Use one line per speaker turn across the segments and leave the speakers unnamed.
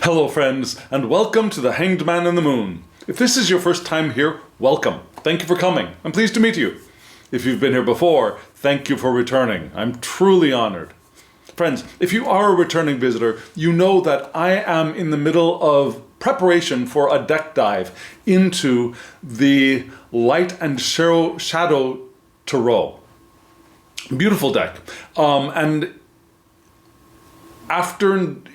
Hello friends, and welcome to the Hanged Man in the Moon. If this is your first time here, welcome. Thank you for coming. I'm pleased to meet you. If you've been here before, thank you for returning. I'm truly honored. Friends, if you are a returning visitor, you know that I am in the middle of preparation for a deck dive into the Light and Shadow Tarot. Beautiful deck. And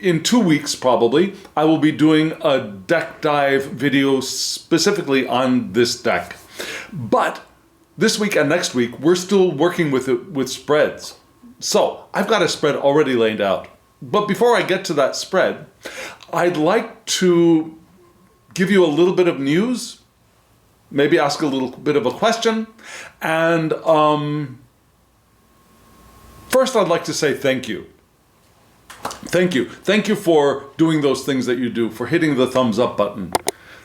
in 2 weeks probably, I will be doing a deck dive video specifically on this deck. But this week and next week, we're still working with it with spreads. So I've got a spread already laid out. But before I get to that spread, I'd like to give you a little bit of news, maybe ask a little bit of a question, and first I'd like to say thank you. Thank you. Thank you for doing those things that you do, for hitting the thumbs up button.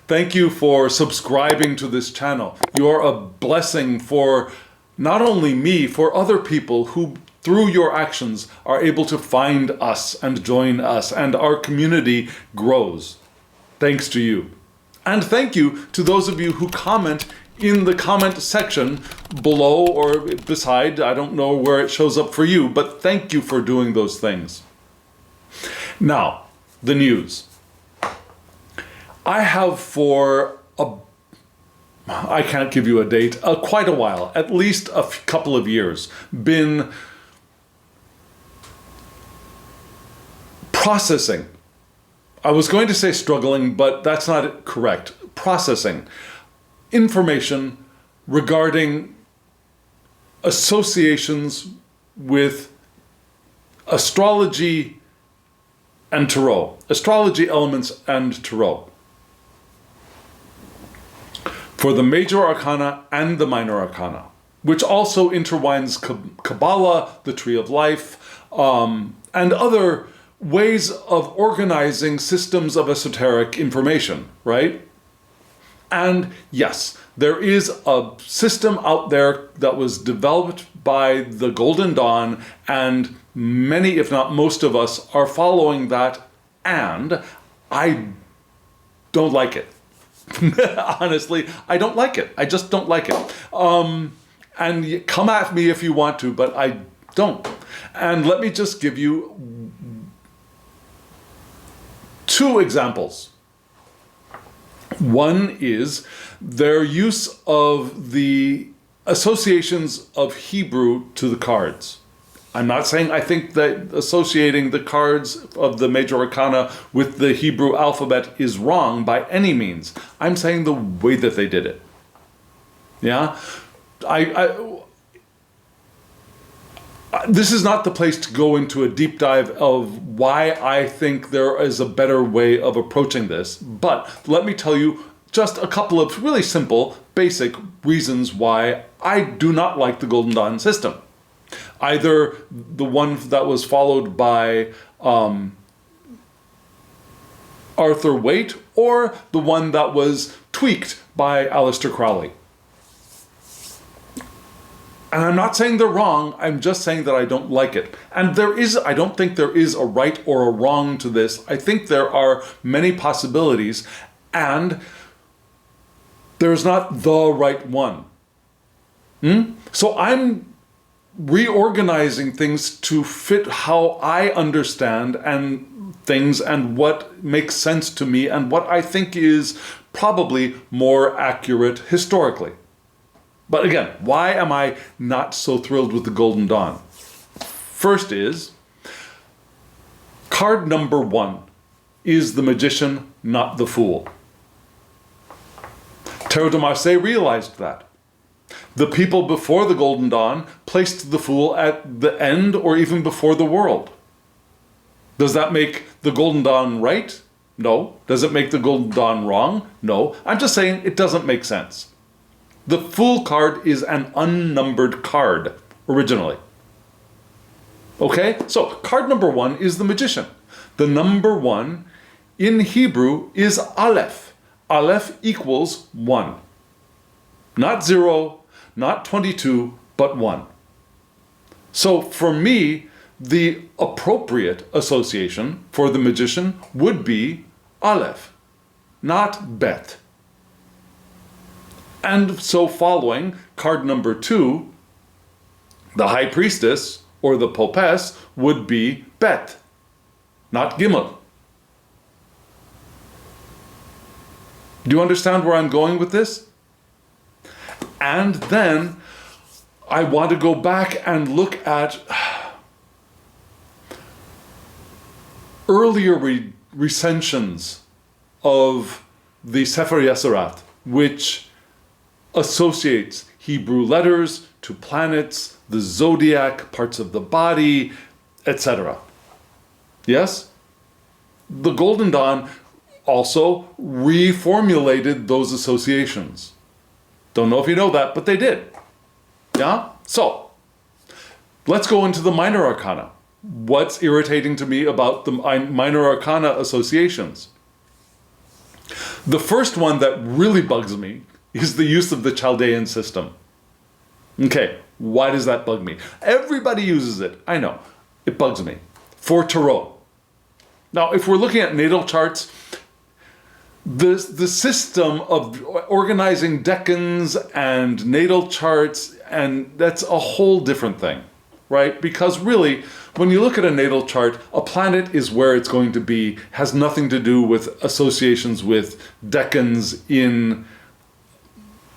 Thank you for subscribing to this channel. You are a blessing for not only me, for other people who, through your actions, are able to find us and join us, and our community grows. Thanks to you. And thank you to those of you who comment in the comment section below or beside. I don't know where it shows up for you, but thank you for doing those things. Now, the news. I have I can't give you a date, quite a while, at least a couple of years, been processing. I was going to say struggling, but that's not correct. Processing information regarding associations with astrology and tarot, astrology elements and tarot, for the major arcana and the minor arcana, which also intertwines Kabbalah, the Tree of Life, and other ways of organizing systems of esoteric information, right? And yes, there is a system out there that was developed by the Golden Dawn, and many, if not most of us, are following that, and I don't like it. Honestly, I don't like it. I just don't like it. And come at me if you want to, but I don't. And let me just give you 2 examples. One is their use of the associations of Hebrew to the cards. I'm not saying I think that associating the cards of the major arcana with the Hebrew alphabet is wrong by any means. I'm saying the way that they did it. Yeah? This is not the place to go into a deep dive of why I think there is a better way of approaching this, but let me tell you just a couple of really simple, basic reasons why I do not like the Golden Dawn system. Either the one that was followed by Arthur Waite, or the one that was tweaked by Aleister Crowley. And I'm not saying they're wrong, I'm just saying that I don't like it. And I don't think there is a right or a wrong to this. I think there are many possibilities, and there's not the right one. So I'm reorganizing things to fit how I understand things and what makes sense to me and what I think is probably more accurate historically. But again, why am I not so thrilled with the Golden Dawn? First is, card number 1 is the magician, not the fool. Tarot de Marseille realized that. The people before the Golden Dawn placed the fool at the end or even before the world. Does that make the Golden Dawn right? No. Does it make the Golden Dawn wrong? No. I'm just saying it doesn't make sense. The Fool card is an unnumbered card, originally. Okay? So, card number 1 is the magician. The number 1 in Hebrew is Aleph. Aleph equals 1. Not 0, not 22, but 1. So, for me, the appropriate association for the magician would be Aleph, not Bet. And so following card number 2, the High Priestess or the Popess would be Bet, not Gimel. Do you understand where I'm going with this? And then I want to go back and look at earlier recensions of the Sefer Yeserat, which associates Hebrew letters to planets, the zodiac, parts of the body, etc. Yes? The Golden Dawn also reformulated those associations. Don't know if you know that, but they did. Yeah? So, let's go into the minor arcana. What's irritating to me about the minor arcana associations? The first one that really bugs me is the use of the Chaldean system. Okay, why does that bug me? Everybody uses it, I know. It bugs me. For Tarot. Now, if we're looking at natal charts, the system of organizing decans and natal charts, and that's a whole different thing, right? Because really, when you look at a natal chart, a planet is where it's going to be, has nothing to do with associations with decans in...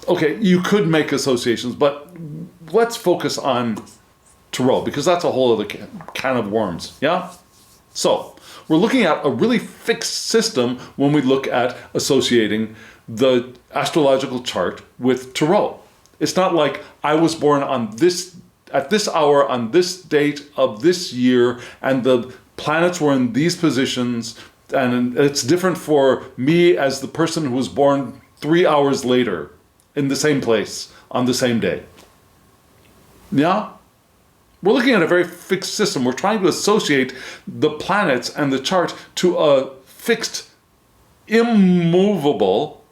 Okay, you could make associations, but let's focus on Tarot, because that's a whole other can of worms, yeah? So, we're looking at a really fixed system when we look at associating the astrological chart with Tarot. It's not like I was born on this, at this hour, on this date of this year, and the planets were in these positions, and it's different for me as the person who was born 3 hours later in the same place on the same day. Yeah? We're looking at a very fixed system. We're trying to associate the planets and the chart to a fixed, immobile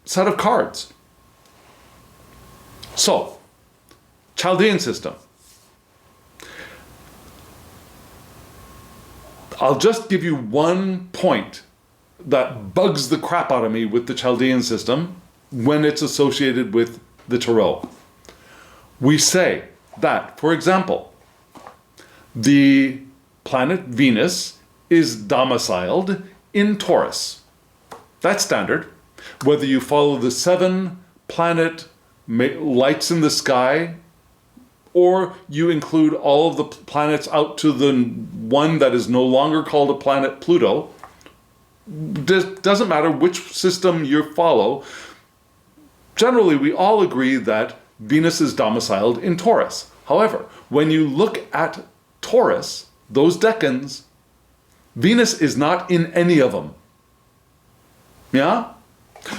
set of cards. So, Chaldean system. I'll just give you one point that bugs the crap out of me with the Chaldean system when it's associated with the Tarot. We say that, for example, the planet Venus is domiciled in Taurus. That's standard. Whether you follow the 7 planet lights in the sky, or you include all of the planets out to the one that is no longer called a planet, Pluto, doesn't matter which system you follow. Generally, we all agree that Venus is domiciled in Taurus. However, when you look at Taurus, those decans, Venus is not in any of them. Yeah?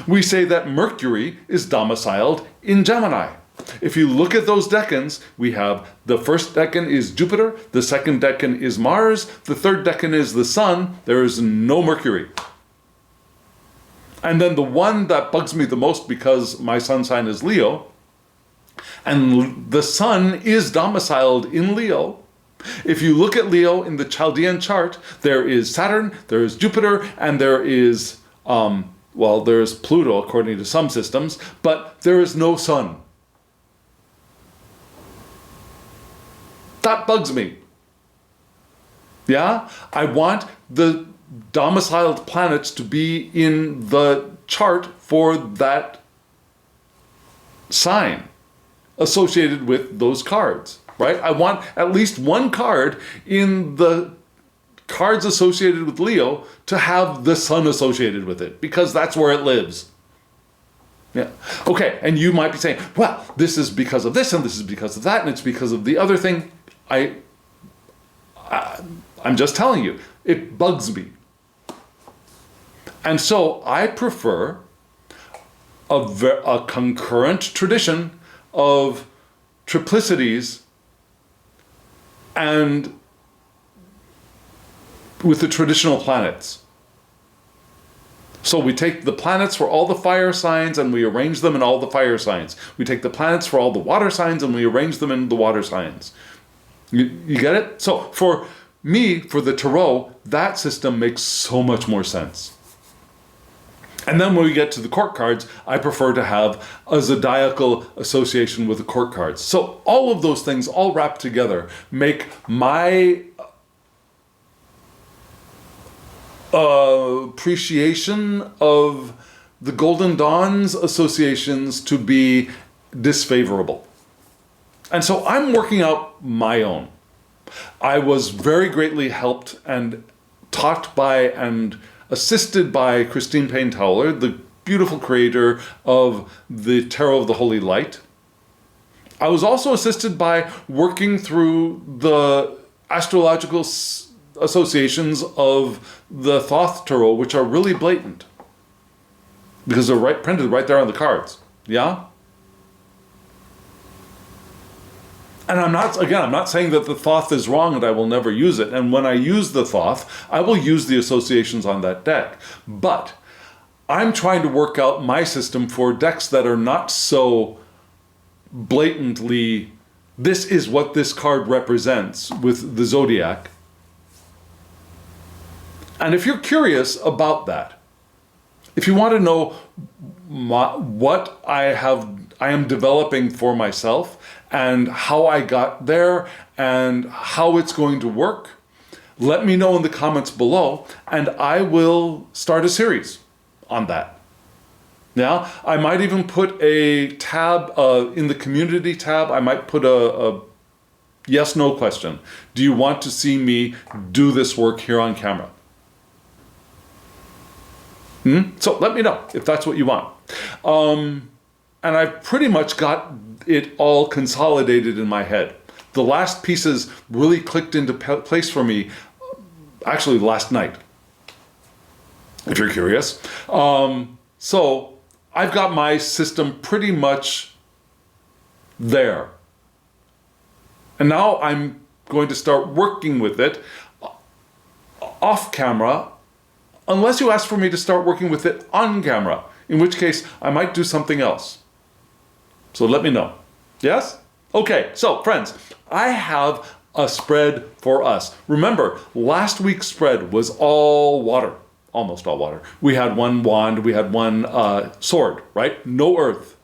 We say that Mercury is domiciled in Gemini. If you look at those decans, we have the first decan is Jupiter, the second decan is Mars, the third decan is the Sun. There is no Mercury. And then the one that bugs me the most, because my sun sign is Leo, and the Sun is domiciled in Leo. If you look at Leo in the Chaldean chart, there is Saturn, there is Jupiter, and there is, there's Pluto according to some systems, but there is no Sun. That bugs me. Yeah? I want the domiciled planets to be in the chart for that sign associated with those cards, right? I want at least one card in the cards associated with Leo to have the Sun associated with it, because that's where it lives. Yeah. Okay, and you might be saying, well, this is because of this, and this is because of that, and it's because of the other thing. I'm just telling you, it bugs me. And so I prefer a concurrent tradition of triplicities and with the traditional planets. So we take the planets for all the fire signs and we arrange them in all the fire signs. We take the planets for all the water signs and we arrange them in the water signs. You get it? So for me, for the tarot, that system makes so much more sense. And then when we get to the court cards, I prefer to have a zodiacal association with the court cards. So all of those things all wrapped together make my appreciation of the Golden Dawn's associations to be disfavorable. And so I'm working out my own. I was very greatly helped and taught by and assisted by Christine Payne Towler, the beautiful creator of the Tarot of the Holy Light. I was also assisted by working through the astrological associations of the Thoth Tarot, which are really blatant because they're printed right there on the cards. Yeah? And I'm not saying that the Thoth is wrong and I will never use it. And when I use the Thoth, I will use the associations on that deck. But I'm trying to work out my system for decks that are not so blatantly, this is what this card represents with the Zodiac. And if you're curious about that, if you want to know what I am developing for myself and how I got there and how it's going to work, let me know in the comments below and I will start a series on that. Yeah, I might even put a tab in the community tab. I might put a yes/no question. Do you want to see me do this work here on camera? So let me know if that's what you want. And I've pretty much got it all consolidated in my head. The last pieces really clicked into place for me actually last night, if you're curious. So I've got my system pretty much there. And now I'm going to start working with it off camera, unless you ask for me to start working with it on camera, in which case I might do something else. So let me know. Yes? Okay, so friends, I have a spread for us. Remember, last week's spread was all water, almost all water. We had one wand, we had one sword, right? No earth.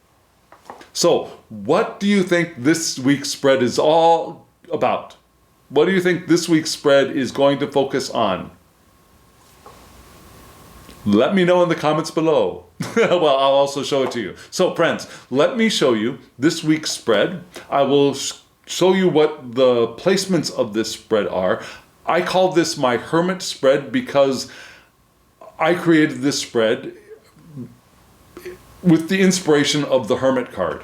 So what do you think this week's spread is all about? What do you think this week's spread is going to focus on? Let me know in the comments below. Well, I'll also show it to you. So friends, let me show you this week's spread. I will show you what the placements of this spread are. I call this my Hermit spread because I created this spread with the inspiration of the Hermit card.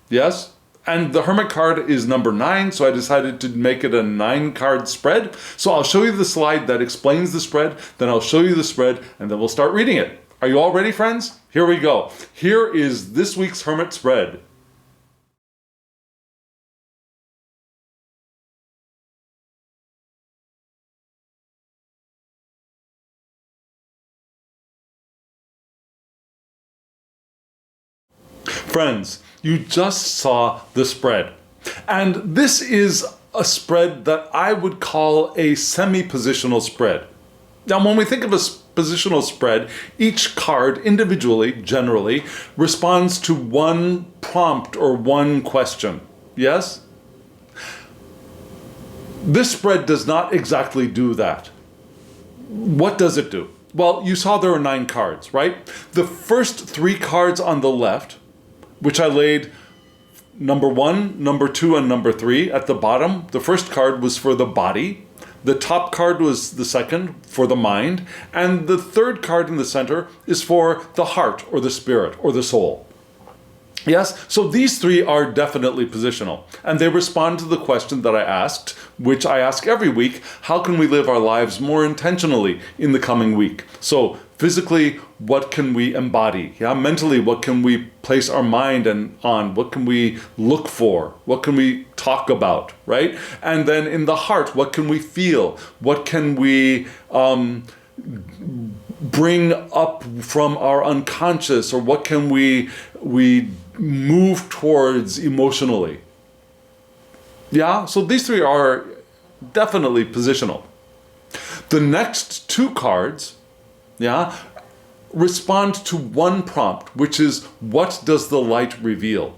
Yes? And the Hermit card is number 9, so I decided to make it a 9-card spread. So I'll show you the slide that explains the spread, then I'll show you the spread, and then we'll start reading it. Are you all ready, friends? Here we go. Here is this week's Hermit spread. Friends, you just saw the spread. And this is a spread that I would call a semi-positional spread. Now, when we think of a positional spread, each card individually, generally, responds to one prompt or one question. Yes? This spread does not exactly do that. What does it do? Well, you saw there are 9 cards, right? The first 3 cards on the left, which I laid number 1, number 2, and number 3 at the bottom. The first card was for the body. The top card was the second for the mind. And the third card in the center is for the heart or the spirit or the soul. Yes, so these 3 are definitely positional. And they respond to the question that I asked, which I ask every week: how can we live our lives more intentionally in the coming week? So physically, what can we embody? Yeah, mentally, what can we place our mind on? What can we look for? What can we talk about, right? And then in the heart, what can we feel? What can we bring up from our unconscious, or what can we move towards emotionally? Yeah, so these 3 are definitely positional. The next two cards, yeah, respond to one prompt, which is, what does the light reveal?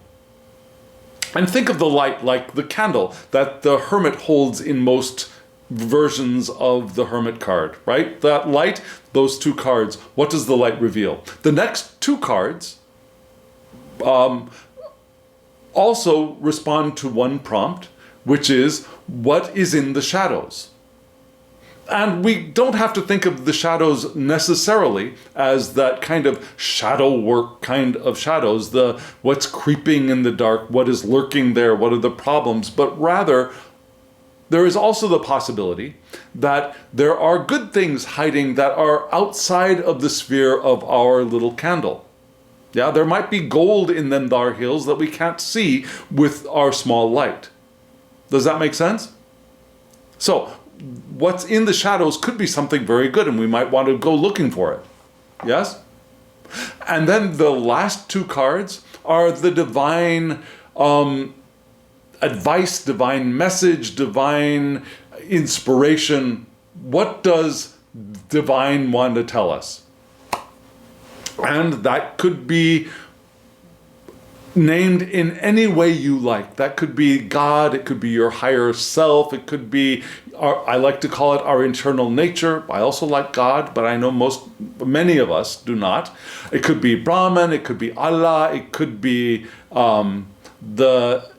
And think of the light like the candle that the hermit holds in most versions of the hermit card, right? That light, those two cards, what does the light reveal? The next two cards also respond to one prompt, which is, what is in the shadows? And we don't have to think of the shadows necessarily as that kind of shadow work kind of shadows, the what's creeping in the dark, what is lurking there, what are the problems, but rather there is also the possibility that there are good things hiding that are outside of the sphere of our little candle. Yeah, there might be gold in them dar hills that we can't see with our small light. Does that make sense? So, what's in the shadows could be something very good, and we might want to go looking for it. Yes? And then the last two cards are the divine advice, divine message, divine inspiration. What does divine want to tell us? And that could be named in any way you like. That could be God, it could be your higher self, it could be, I like to call it our internal nature. I also like God, but I know many of us do not. It could be Brahman, it could be Allah, it could be the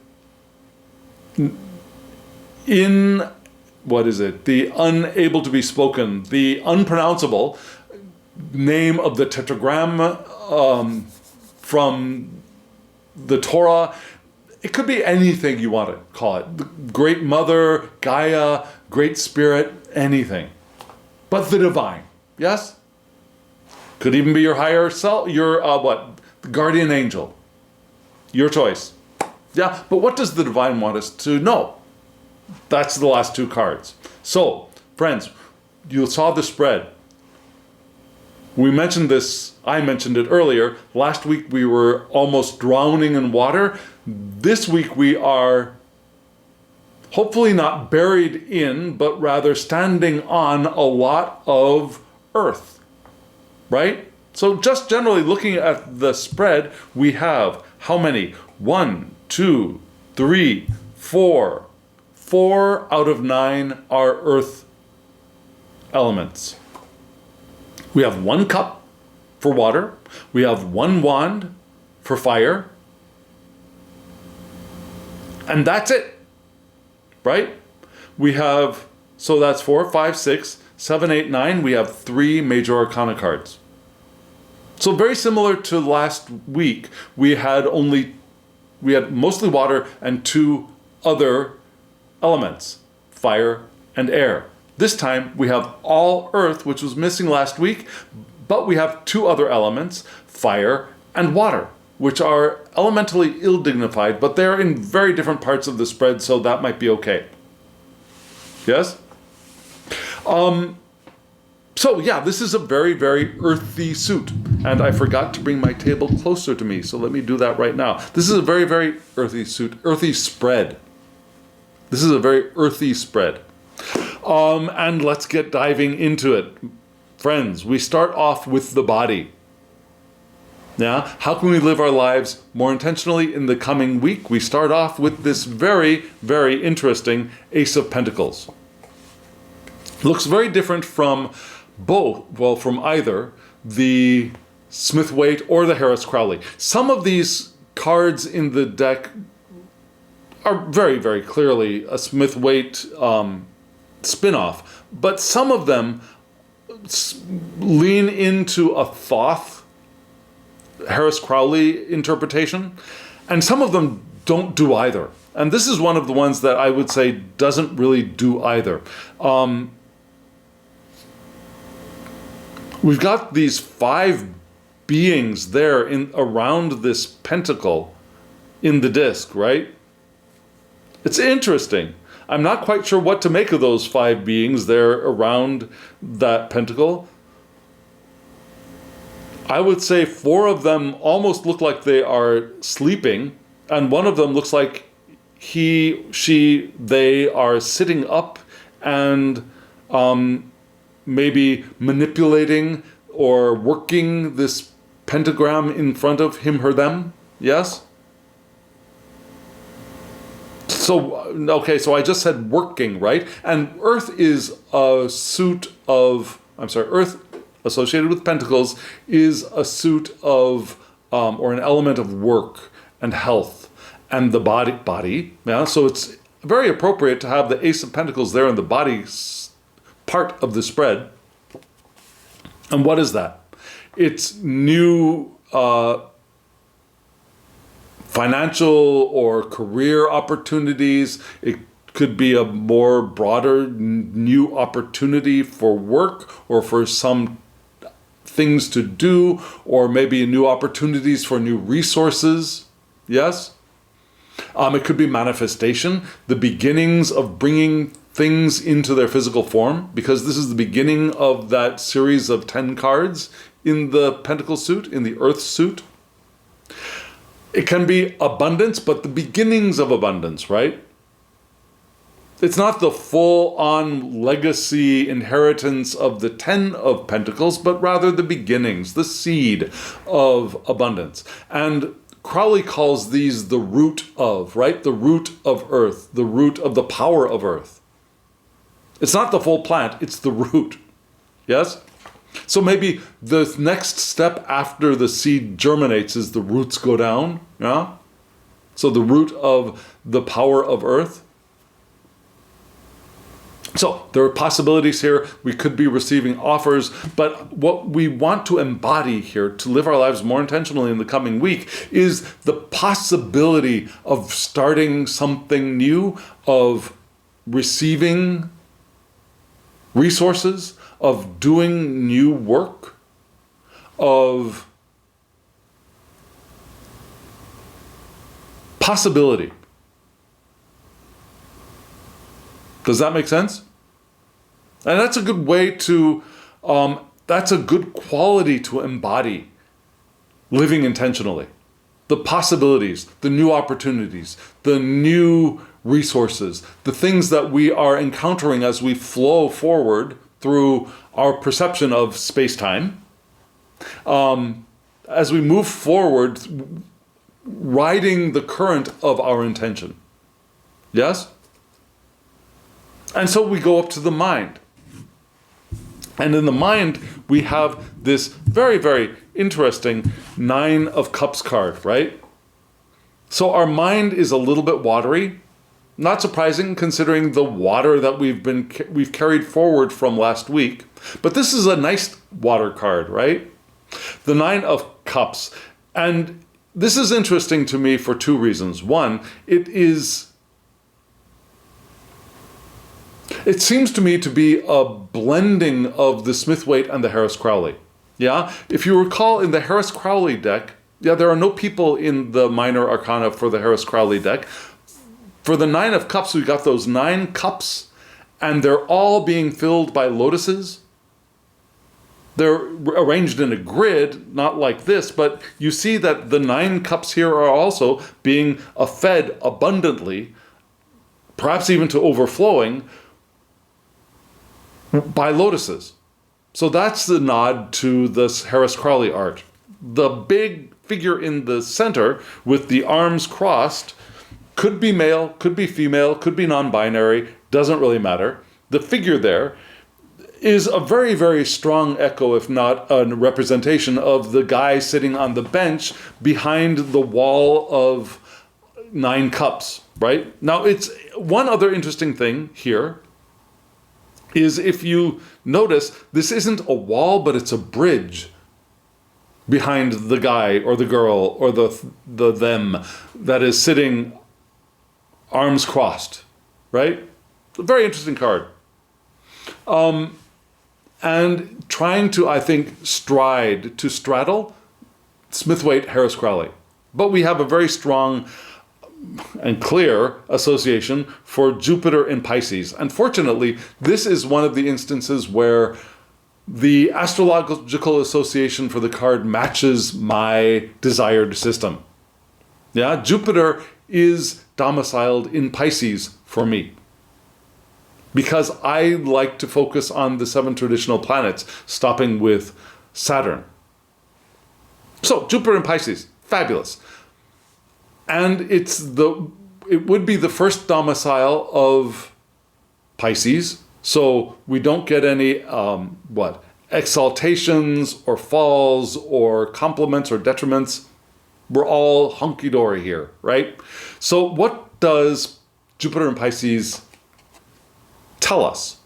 unable to be spoken, the unpronounceable name of the tetragram from the Torah. It could be anything you want to call it. The Great Mother, Gaia, Great Spirit, anything. But the divine, yes? Could even be your higher self, your guardian angel. Your choice. Yeah, but what does the divine want us to know? That's the last two cards. So, friends, you saw the spread. We mentioned this, I mentioned it earlier. Last week we were almost drowning in water. This week we are hopefully not buried in, but rather standing on a lot of earth, right? So just generally looking at the spread, we have how many? 1, 2, 3, 4. 4 out of 9 are earth elements. We have 1 cup for water. We have 1 wand for fire. And that's it, right? We have, so that's 4, 5, 6, 7, 8, 9. We have 3 major arcana cards. So very similar to last week, we had mostly water and 2 other elements, fire and air. This time we have all earth, which was missing last week, but we have 2 other elements, fire and water, which are elementally ill-dignified, but they're in very different parts of the spread, so that might be okay. Yes? So yeah, this is a very, very earthy suit. And I forgot to bring my table closer to me, so let me do that right now. This is a very, very earthy suit, earthy spread. This is a very earthy spread. And let's get diving into it. Friends, we start off with the body. Now, how can we live our lives more intentionally in the coming week? We start off with this very, very interesting Ace of Pentacles. Looks very different from from either the Smith-Waite or the Harris-Crowley. Some of these cards in the deck are very, very clearly a Smith-Waite spin-off, but some of them lean into a Thoth Harris-Crowley interpretation, and some of them don't do either. And this is one of the ones that I would say doesn't really do either. We've got these 5 beings there around this pentacle in the disc, right? It's interesting. I'm not quite sure what to make of those 5 beings there around that pentacle. I would say 4 of them almost look like they are sleeping, and one of them looks like they are sitting up and maybe manipulating or working this pentagram in front of him, her, them. Yes? So, okay, so I just said working, right? And Earth is a suit of, Earth associated with pentacles is a suit of, or an element of work and health and the body, yeah? So it's very appropriate to have the Ace of Pentacles there in the body part of the spread. And what is that? It's new financial or career opportunities. It could be a more broader new opportunity for work or for some things to do, or maybe new opportunities for new resources. Yes? It could be manifestation, the beginnings of bringing things into their physical form, because this is the beginning of that series of 10 cards in the Pentacle suit, in the Earth suit. It can be abundance, but the beginnings of abundance, right? It's not the full-on legacy inheritance of the 10 of Pentacles, but rather the beginnings, the seed of abundance. And Crowley calls these the root of, right? The root of Earth, the root of the power of Earth. It's not the full plant, it's the root. Yes? So maybe the next step after the seed germinates is the roots go down. Yeah? So the root of the power of Earth. So there are possibilities here. We could be receiving offers, but what we want to embody here to live our lives more intentionally in the coming week is the possibility of starting something new, of receiving resources, of doing new work, of possibility. Does that make sense? And that's a good way to, that's a good quality to embody living intentionally. The possibilities, the new opportunities, the new resources, the things that we are encountering as we flow forward through our perception of space-time. As we move forward, riding the current of our intention. Yes? And so we go up to the mind. And in the mind, we have this very, very interesting 9 of Cups card, right? So our mind is a little bit watery. Not surprising considering the water that we've carried forward from last week. But this is a nice water card, right? The 9 of Cups. And this is interesting to me for 2 reasons. One, it seems to me to be a blending of the Smith-Waite and the Harris-Crowley. Yeah? If you recall in the Harris-Crowley deck, there are no people in the minor arcana for the Harris-Crowley deck. For the 9 of Cups, we got those 9 cups, and they're all being filled by lotuses. They're arranged in a grid, not like this, but you see that the 9 cups here are also being fed abundantly, perhaps even to overflowing, by lotuses. So that's the nod to this Harris-Crowley art. The big figure in the center with the arms crossed could be male, could be female, could be non-binary, doesn't really matter. The figure there is a very, very strong echo, if not a representation, of the guy sitting on the bench behind the wall of 9 cups, right? Now, it's one other interesting thing here is if you notice, this isn't a wall, but it's a bridge behind the guy or the girl or the them that is sitting arms crossed, right? A very interesting card. And trying to, I think, straddle Smith-Waite, Harris-Crowley. But we have a very strong and clear association for Jupiter in Pisces. Unfortunately, this is one of the instances where the astrological association for the card matches my desired system. Yeah, Jupiter is domiciled in Pisces for me. because I like to focus on the 7 traditional planets, stopping with Saturn. So Jupiter in Pisces, fabulous. And it would be the first domicile of Pisces, so we don't get any exaltations or falls or compliments or detriments. We're all hunky-dory here, right? So what does Jupiter in Pisces tell us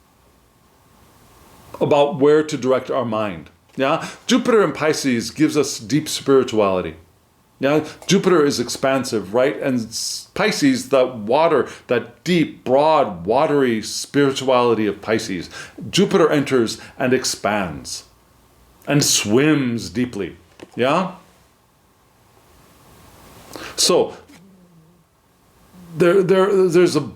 about where to direct our mind? Yeah, Jupiter in Pisces gives us deep spirituality. Yeah, Jupiter is expansive, right? And Pisces, that water, that deep, broad, watery spirituality of Pisces, Jupiter enters and expands and swims deeply. Yeah? So there's a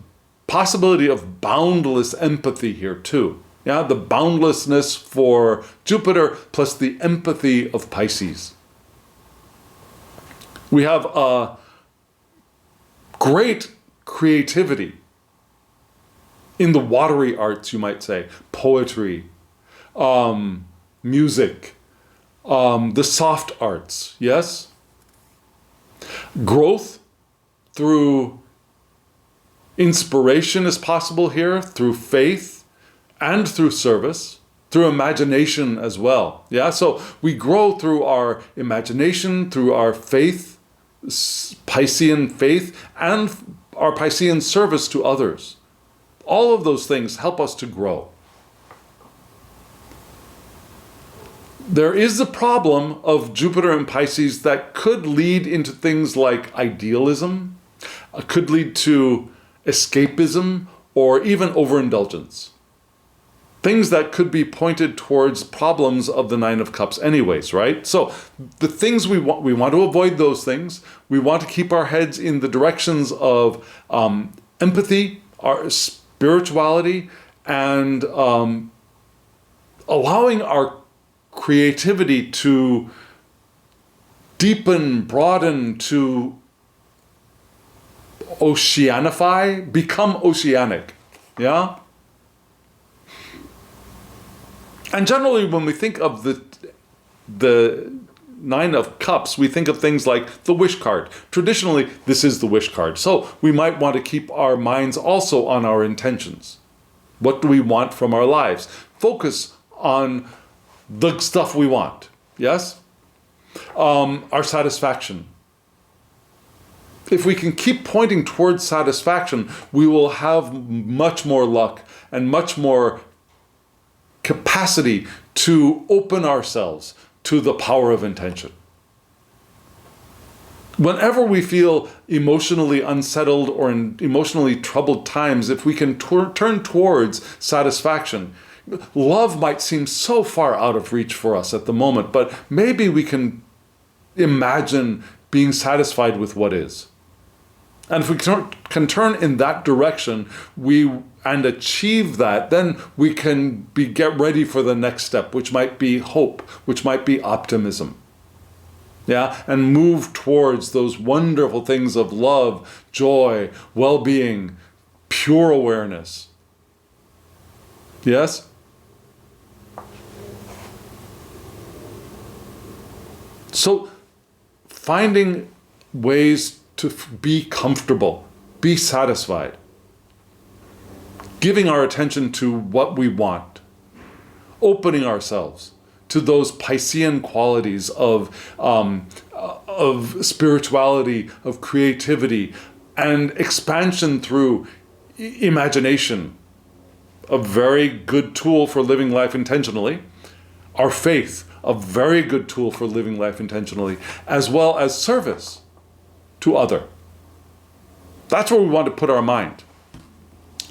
possibility of boundless empathy here too. Yeah, the boundlessness for Jupiter plus the empathy of Pisces. We have a great creativity in the watery arts, you might say, poetry, music, the soft arts, yes? Growth through inspiration is possible here, through faith and through service, through imagination as well. Yeah, so we grow through our imagination, through our faith, Piscean faith, and our Piscean service to others. All of those things help us to grow. There is the problem of Jupiter in Pisces that could lead into things like idealism, could lead to escapism, or even overindulgence. Things that could be pointed towards problems of the Nine of Cups anyways, right? So the things we want to avoid those things. We want to keep our heads in the directions of empathy, our spirituality, and allowing our creativity to deepen, broaden, to oceanify, become oceanic, yeah? And generally, when we think of the Nine of Cups, we think of things like the wish card. Traditionally, this is the wish card. So we might want to keep our minds also on our intentions. What do we want from our lives? Focus on the stuff we want, yes? Our satisfaction. If we can keep pointing towards satisfaction, we will have much more luck and much more capacity to open ourselves to the power of intention. Whenever we feel emotionally unsettled or in emotionally troubled times, if we can turn towards satisfaction, love might seem so far out of reach for us at the moment, but maybe we can imagine being satisfied with what is. And if we can turn in that direction, and achieve that, then we can get ready for the next step, which might be hope, which might be optimism. Yeah, and move towards those wonderful things of love, joy, well-being, pure awareness. Yes? So, finding ways to be comfortable, be satisfied, giving our attention to what we want, opening ourselves to those Piscean qualities of spirituality, of creativity, and expansion through imagination, a very good tool for living life intentionally. Our faith, a very good tool for living life intentionally, as well as service to other. That's where we want to put our mind.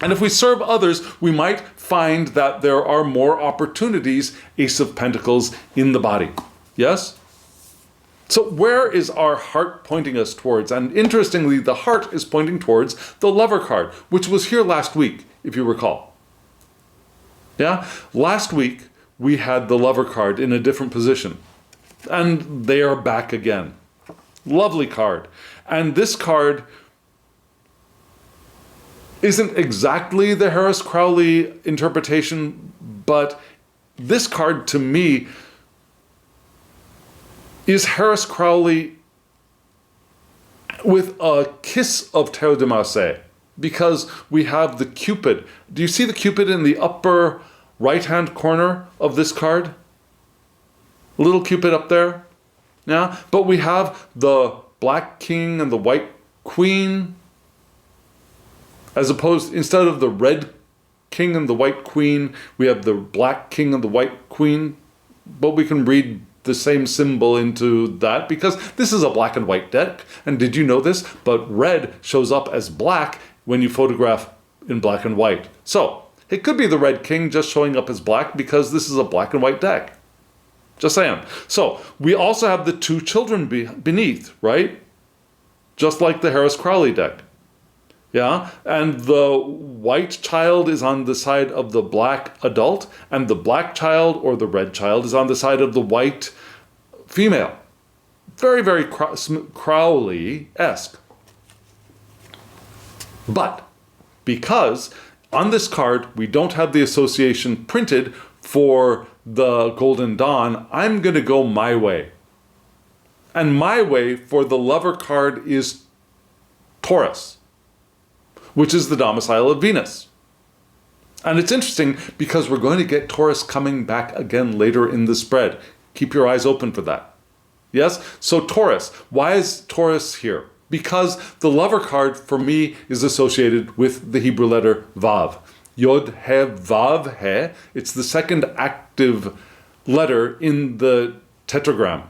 And if we serve others, we might find that there are more opportunities, Ace of Pentacles, in the body. Yes? So where is our heart pointing us towards? And interestingly, the heart is pointing towards the Lover card, which was here last week, if you recall. Yeah? Last week, we had the Lover card in a different position. And they are back again. Lovely card. And this card isn't exactly the Harris Crowley interpretation, but this card to me is Harris Crowley with a kiss of Terre de Marseille, because we have the Cupid. Do you see the Cupid in the upper right-hand corner of this card? Little Cupid up there. Yeah, but we have the Black King and the White Queen, as opposed, instead of the Red King and the White Queen, we have the Black King and the White Queen. But we can read the same symbol into that because this is a black and white deck. And did you know this? But red shows up as black when you photograph in black and white. So it could be the Red King just showing up as black because this is a black and white deck. Just saying. So we also have the two children beneath, right? Just like the Harris Crowley deck. Yeah, and the white child is on the side of the black adult, and the black child or the red child is on the side of the white female. Very, very Crowley-esque. But because on this card we don't have the association printed for the Golden Dawn, I'm going to go my way. And my way for the lover card is Taurus, which is the domicile of Venus. And it's interesting because we're going to get Taurus coming back again later in the spread. Keep your eyes open for that. Yes? So Taurus. Why is Taurus here? Because the lover card for me is associated with the Hebrew letter Vav. Yod He Vav He. It's the second active letter in the tetragram.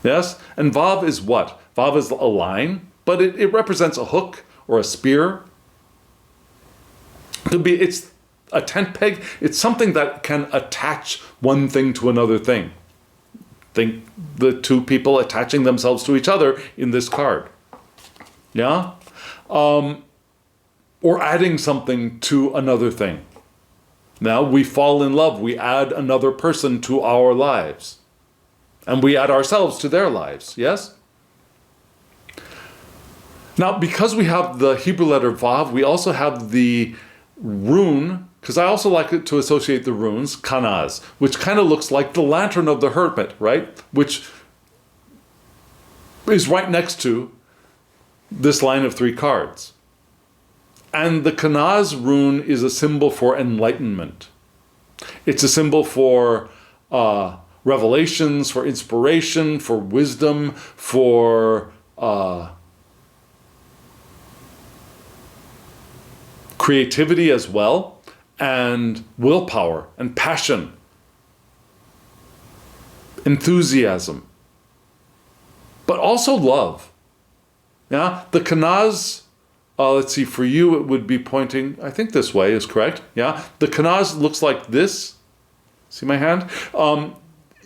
Yes? And Vav is what? Vav is a line, but it represents a hook or a spear. It's a tent peg. It's something that can attach one thing to another thing. Think the two people attaching themselves to each other in this card. Yeah? Or adding something to another thing. Now we fall in love. We add another person to our lives. And we add ourselves to their lives. Yes? Now, because we have the Hebrew letter Vav, we also have the rune, because I also like it to associate the runes, Kanaz, which kind of looks like the lantern of the hermit, right? Which is right next to this line of 3 cards. And the Kanaz rune is a symbol for enlightenment. It's a symbol for revelations, for inspiration, for wisdom, for creativity as well, and willpower, and passion, enthusiasm, but also love. Yeah, the Kanaz, let's see, for you it would be pointing, I think this way is correct. Yeah, the Kanaz looks like this. See my hand?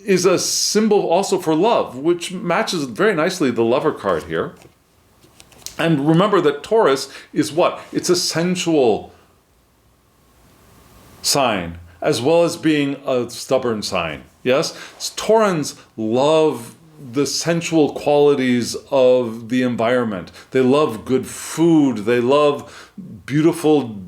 Is a symbol also for love, which matches very nicely the lover card here. And remember that Taurus is what? It's a sensual sign, as well as being a stubborn sign. Yes? Taurans love the sensual qualities of the environment. They love good food. They love beautiful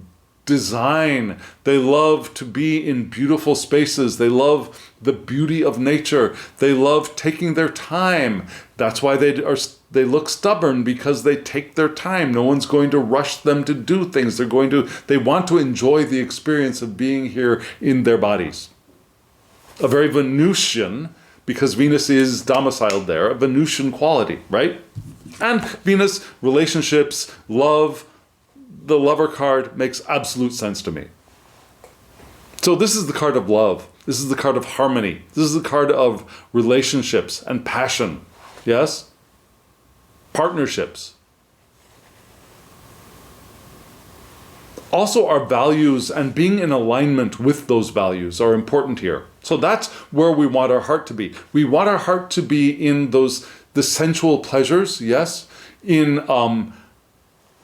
design. They love to be in beautiful spaces. They love the beauty of nature. They love taking their time. That's why they look stubborn, because they take their time. No one's going to rush them to do things. They want to enjoy the experience of being here in their bodies. A very Venusian, because Venus is domiciled there, a Venusian quality, right? And Venus, relationships, love, the lover card makes absolute sense to me. So this is the card of love. This is the card of harmony. This is the card of relationships and passion. Yes? Partnerships. Also, our values and being in alignment with those values are important here. So that's where we want our heart to be. We want our heart to be in the sensual pleasures, yes? In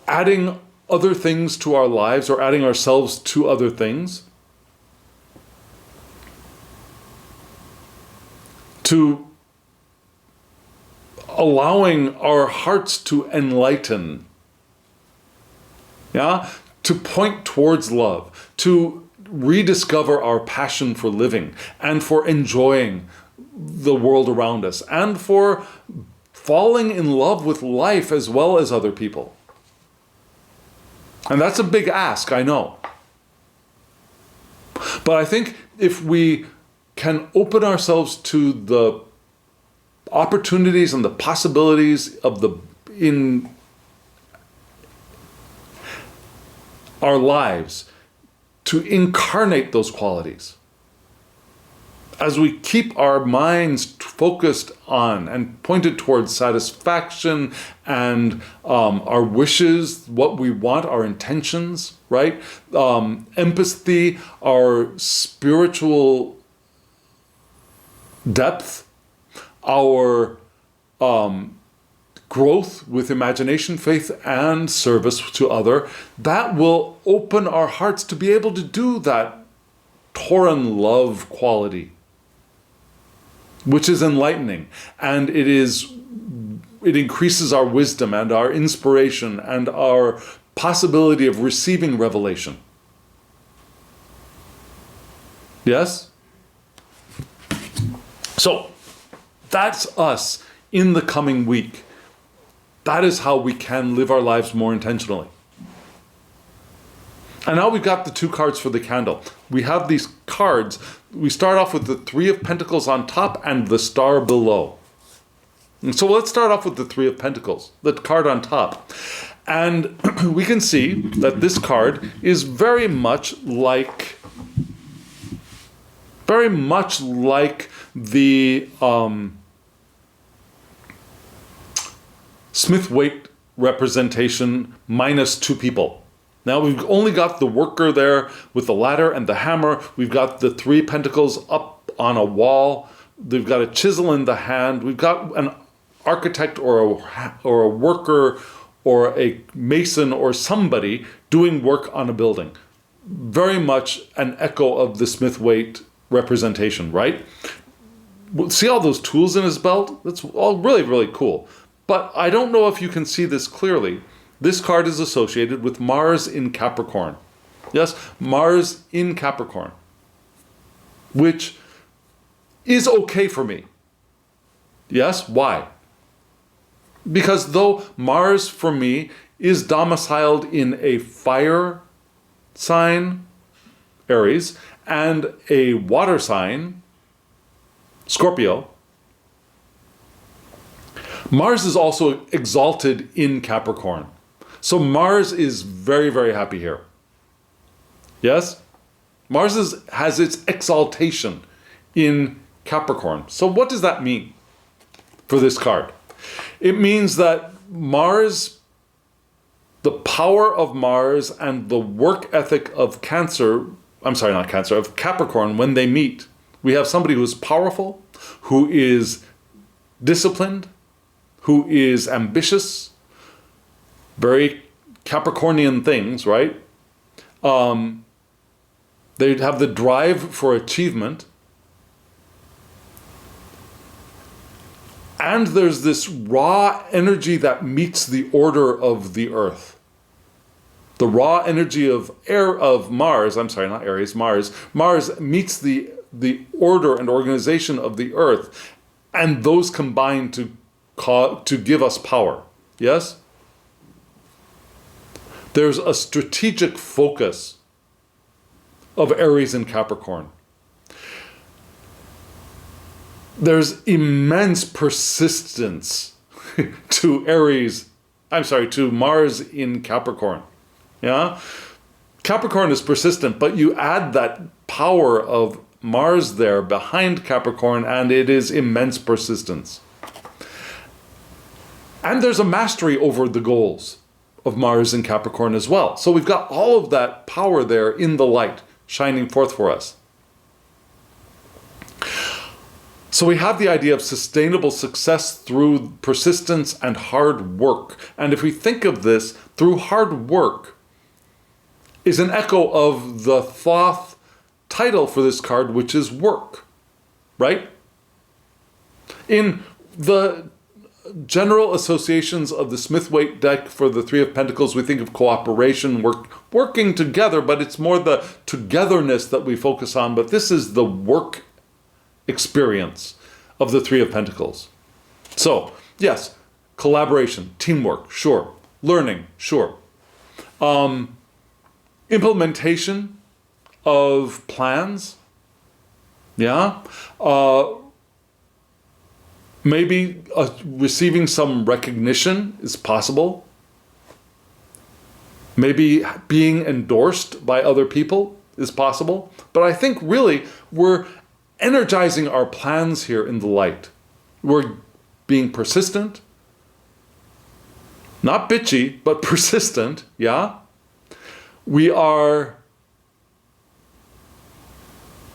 adding other things to our lives, or adding ourselves to other things. To allowing our hearts to enlighten. Yeah? To point towards love, to rediscover our passion for living and for enjoying the world around us and for falling in love with life as well as other people. And that's a big ask, I know. But I think if we can open ourselves to the opportunities and the possibilities of in our lives to incarnate those qualities, as we keep our minds focused on and pointed towards satisfaction and our wishes, what we want, our intentions, right? Empathy, our spiritual depth, our growth with imagination, faith, and service to other, that will open our hearts to be able to do that Toran love quality, which is enlightening, and it increases our wisdom and our inspiration and our possibility of receiving revelation. Yes? So, that's us in the coming week. That is how we can live our lives more intentionally. And now we've got the 2 cards for the candle. We have these cards. We start off with the 3 of Pentacles on top and the star below. And so let's start off with the 3 of Pentacles, the card on top. And we can see that this card is very much like the Smith-Waite representation minus 2 people. Now we've only got the worker there with the ladder and the hammer. We've got the 3 pentacles up on a wall. They've got a chisel in the hand. We've got an architect or a worker or a mason or somebody doing work on a building. Very much an echo of the Smith-Waite representation, right? See all those tools in his belt? That's all really, really cool. But I don't know if you can see this clearly. This card is associated with Mars in Capricorn. Yes, Mars in Capricorn, which is okay for me. Yes, why? Because though Mars for me is domiciled in a fire sign, Aries, and a water sign, Scorpio, Mars is also exalted in Capricorn. So Mars is very, very happy here. Yes? Mars has its exaltation in Capricorn. So what does that mean for this card? It means that Mars, the power of Mars and the work ethic of of Capricorn, when they meet, we have somebody who is powerful, who is disciplined, who is ambitious, very Capricornian things, right? They have the drive for achievement. And there's this raw energy that meets the order of the earth. The raw energy of Mars, not Aries, Mars. Mars meets the order and organization of the earth, and those combine to give us power. Yes? There's a strategic focus of Aries and Capricorn. There's immense persistence to Mars in Capricorn. Yeah? Capricorn is persistent, but you add that power of Mars there behind Capricorn, and it is immense persistence. And there's a mastery over the goals of Mars in Capricorn as well. So we've got all of that power there in the light shining forth for us. So we have the idea of sustainable success through persistence and hard work. And if we think of this, through hard work is an echo of the Thoth title for this card, which is work, right? In the general associations of the Smith-Waite deck for the Three of Pentacles, we think of cooperation, working together, but it's more the togetherness that we focus on. But this is the work experience of the Three of Pentacles. So, yes, collaboration, teamwork, sure. Learning, sure. Implementation of plans, yeah. Maybe receiving some recognition is possible. Maybe being endorsed by other people is possible. But I think really we're energizing our plans here in the light. We're being persistent. Not bitchy, but persistent, yeah? We are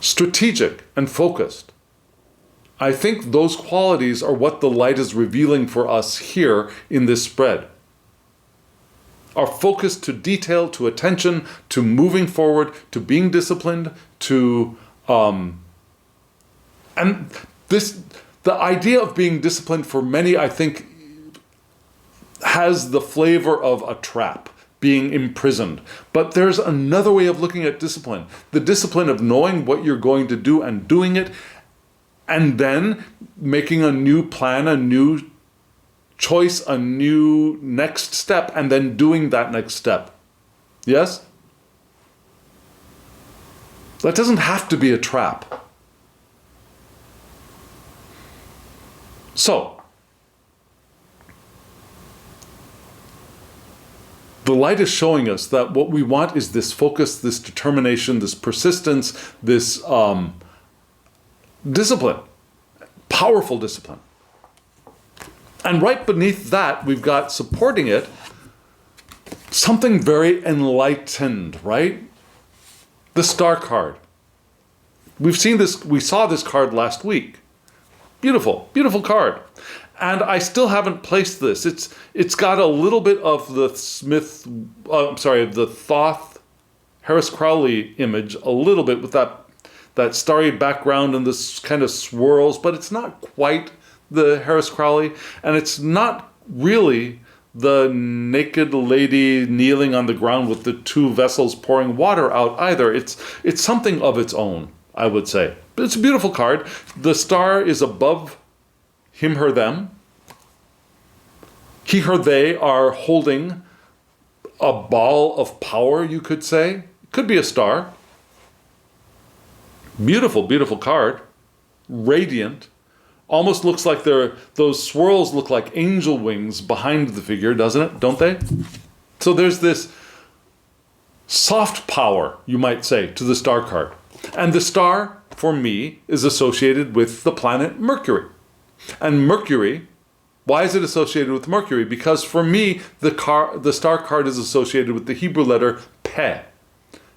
strategic and focused. I think those qualities are what the light is revealing for us here in this spread. Our focus to detail, to attention, to moving forward, to being disciplined, to and the idea of being disciplined for many, I think, has the flavor of a trap, being imprisoned. But there's another way of looking at discipline. The discipline of knowing what you're going to do and doing it, and then making a new plan, a new choice, a new next step, and then doing that next step. Yes? That doesn't have to be a trap. So, the light is showing us that what we want is this focus, this determination, this persistence, this discipline, powerful discipline. And right beneath that, we've got supporting it something very enlightened, right? The Star card. We saw this card last week. Beautiful, beautiful card. And I still haven't placed this. It's got a little bit of the the Thoth Harris Crowley image, a little bit with that starry background and this kind of swirls, but it's not quite the Harris Crowley, and it's not really the naked lady kneeling on the ground with the two vessels pouring water out either. It's something of its own, I would say. But it's a beautiful card. The star is above him, her, them. He, her, they are holding a ball of power, you could say. It could be a star. Beautiful, beautiful card. Radiant. Almost looks like those swirls look like angel wings behind the figure, doesn't it? Don't they? So there's this soft power, you might say, to the star card. And the star, for me, is associated with the planet Mercury. And Mercury, why is it associated with Mercury? Because for me, the star card is associated with the Hebrew letter Peh.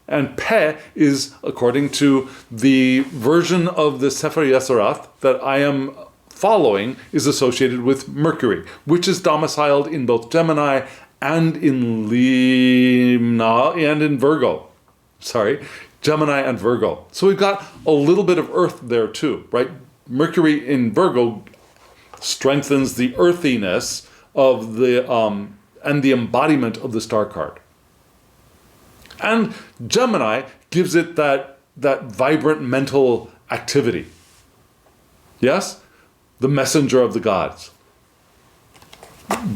And Peh is, according to the version of the Sefer Yeseroth that I am following, is associated with Mercury, which is domiciled in both Gemini and in Limna and in Virgo. Sorry, Gemini and Virgo. So we've got a little bit of Earth there too, right? Mercury in Virgo strengthens the earthiness of the and the embodiment of the star card. And Gemini gives it that vibrant mental activity. Yes? The messenger of the gods,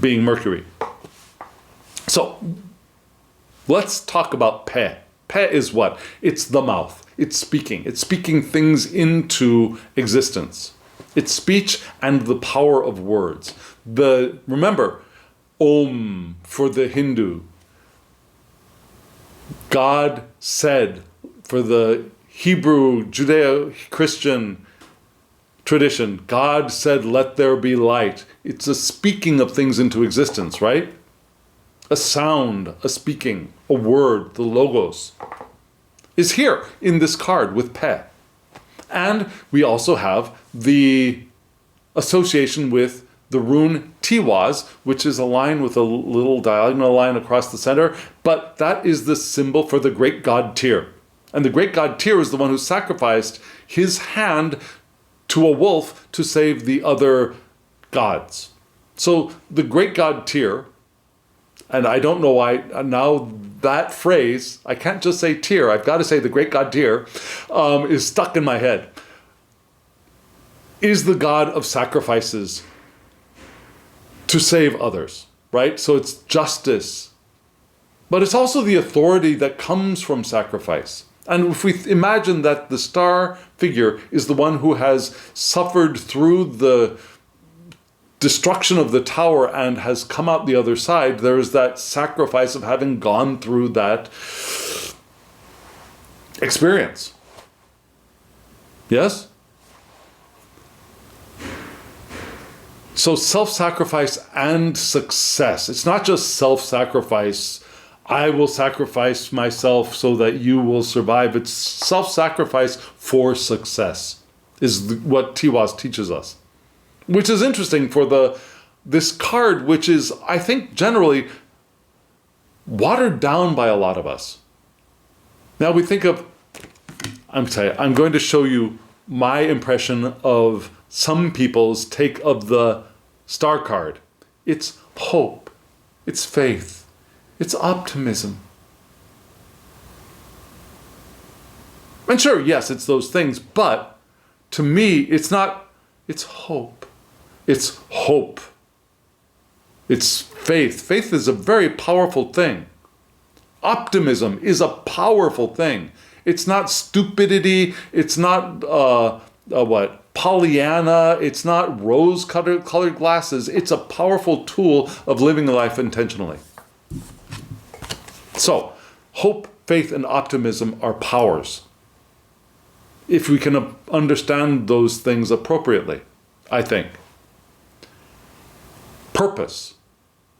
being Mercury. So, let's talk about Peh. Peh is what? It's the mouth. It's speaking. It's speaking things into existence. It's speech and the power of words. Remember, Om for the Hindu. God said for the Hebrew, Judeo-Christian tradition, God said, let there be light. It's a speaking of things into existence, right? A sound, a speaking, a word, the logos, is here in this card with Peh. And we also have the association with the rune Tiwaz, which is a line with a little diagonal line across the center, but that is the symbol for the great god Tyr. And the great god Tyr is the one who sacrificed his hand to a wolf to save the other gods. So the great god Tyr, and I don't know why now that phrase, I can't just say Tyr, I've got to say the great god Tyr, is stuck in my head, is the god of sacrifices to save others, right? So it's justice. But it's also the authority that comes from sacrifice. And if we imagine that the star figure is the one who has suffered through the destruction of the tower and has come out the other side, there is that sacrifice of having gone through that experience. Yes? So self-sacrifice and success. It's not just self-sacrifice. I will sacrifice myself so that you will survive. It's self-sacrifice for success is what Tiwaz teaches us. Which is interesting for this card, which is, I think, generally watered down by a lot of us. Now we think of, I'm going to show you my impression of some people's take of the star card. It's hope, it's faith, it's optimism. And sure, yes, it's those things, but to me, it's not, it's hope. It's hope. It's faith. Faith is a very powerful thing. Optimism is a powerful thing. It's not stupidity. It's not, Pollyanna. It's not rose-colored glasses. It's a powerful tool of living life intentionally. So, hope, faith, and optimism are powers. If we can understand those things appropriately, I think. Purpose,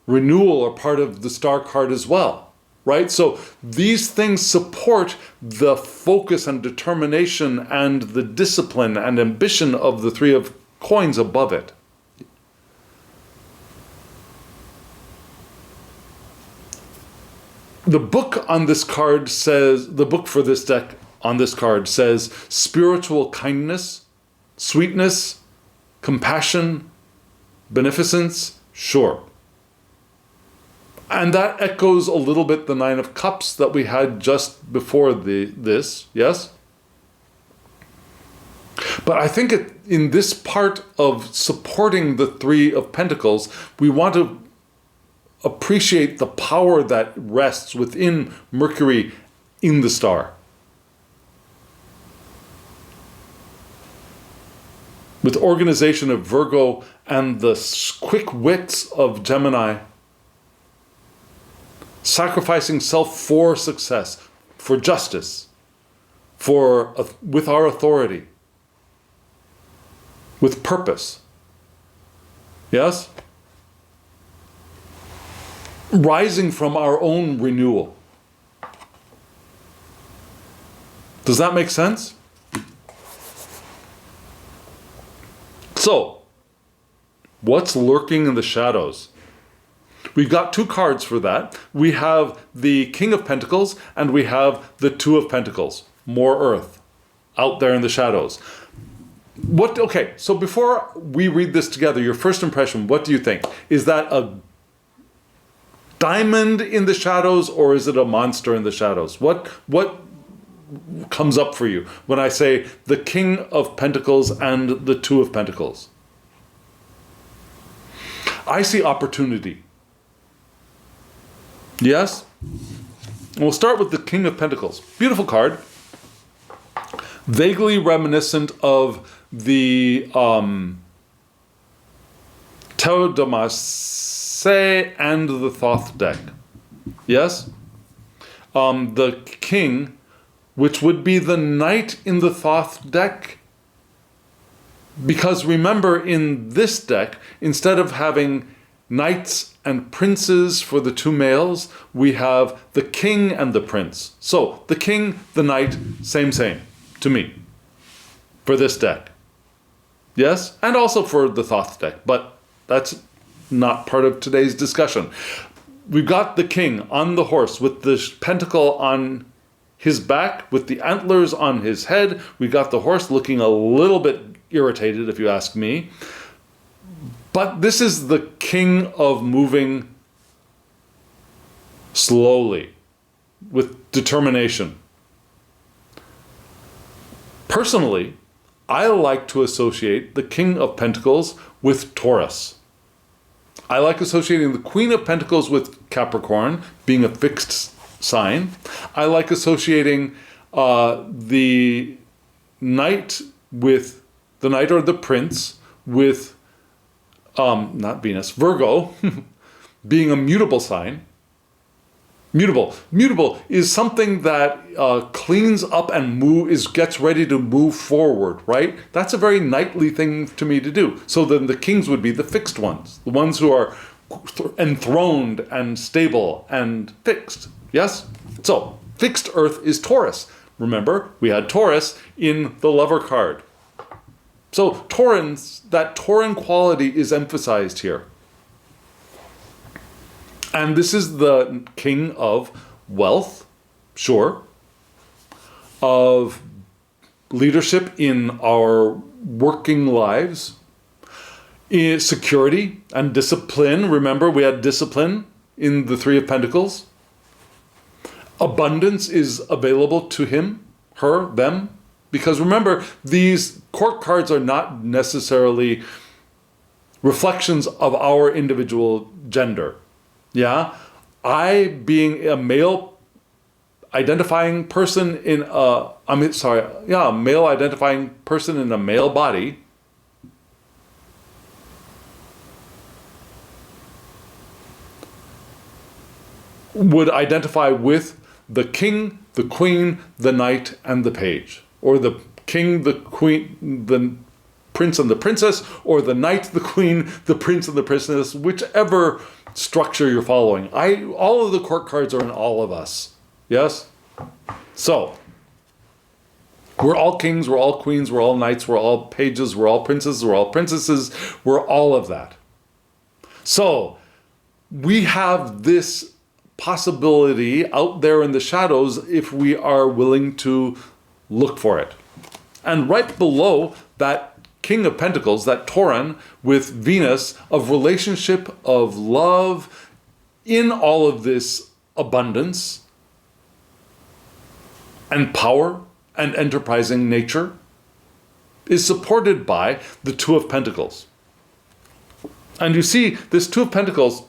renewal are part of the star card as well, right? So these things support the focus and determination and the discipline and ambition of the three of coins above it. The book on this card says, the book for this deck on this card says spiritual kindness, sweetness, compassion, beneficence, sure. And that echoes a little bit the Nine of Cups that we had just before this, yes? But I think in this part of supporting the Three of Pentacles, we want to appreciate the power that rests within Mercury in the star. With organization of Virgo and the quick wits of Gemini, sacrificing self for success, for justice, with our authority, with purpose. Yes? Rising from our own renewal. Does that make sense? So, what's lurking in the shadows? We've got two cards for that. We have the King of Pentacles and we have the Two of Pentacles. More earth out there in the shadows. Okay, so before we read this together, your first impression, what do you think? Is that a diamond in the shadows or is it a monster in the shadows? What comes up for you when I say the King of Pentacles and the Two of Pentacles? I see opportunity. Yes? We'll start with the King of Pentacles. Beautiful card. Vaguely reminiscent of the Tau de Marseille and the Thoth deck. Yes? The King, which would be the Knight in the Thoth deck. Because remember, in this deck, instead of having knights and princes for the two males, we have the king and the prince. So, the king, the knight, same to me, for this deck. Yes? And also for the Thoth deck, but that's not part of today's discussion. We've got the king on the horse with the pentacle on his back, with the antlers on his head. We got the horse looking a little bit irritated, if you ask me. But this is the king of moving slowly, with determination. Personally, I like to associate the King of Pentacles with Taurus. I like associating the Queen of Pentacles with Capricorn, being a fixed sign. I like associating the Knight or the Prince with, not Venus, Virgo, being a mutable sign. Mutable is something that cleans up and gets ready to move forward, right? That's a very knightly thing to me to do. So then the kings would be the fixed ones, the ones who are enthroned and stable and fixed. Yes? So fixed earth is Taurus. Remember, we had Taurus in the Lover card. So that Tauran quality is emphasized here. And this is the king of wealth, sure, of leadership in our working lives, security and discipline. Remember, we had discipline in the Three of Pentacles. Abundance is available to him, her, them. Because remember, these court cards are not necessarily reflections of our individual gender. Yeah, I being a male identifying person male identifying person in a male body would identify with the king, the queen, the knight, and the page. Or the king, the queen, the prince and the princess, or the knight, the queen, the prince and the princess, whichever structure you're following. All of the court cards are in all of us. Yes? So, we're all kings, we're all queens, we're all knights, we're all pages, we're all princes, we're all princesses, we're all of that. So, we have this possibility out there in the shadows if we are willing to look for it. And right below that King of Pentacles, that Tauran with Venus, of relationship, of love, in all of this abundance and power and enterprising nature, is supported by the Two of Pentacles. And you see, this Two of Pentacles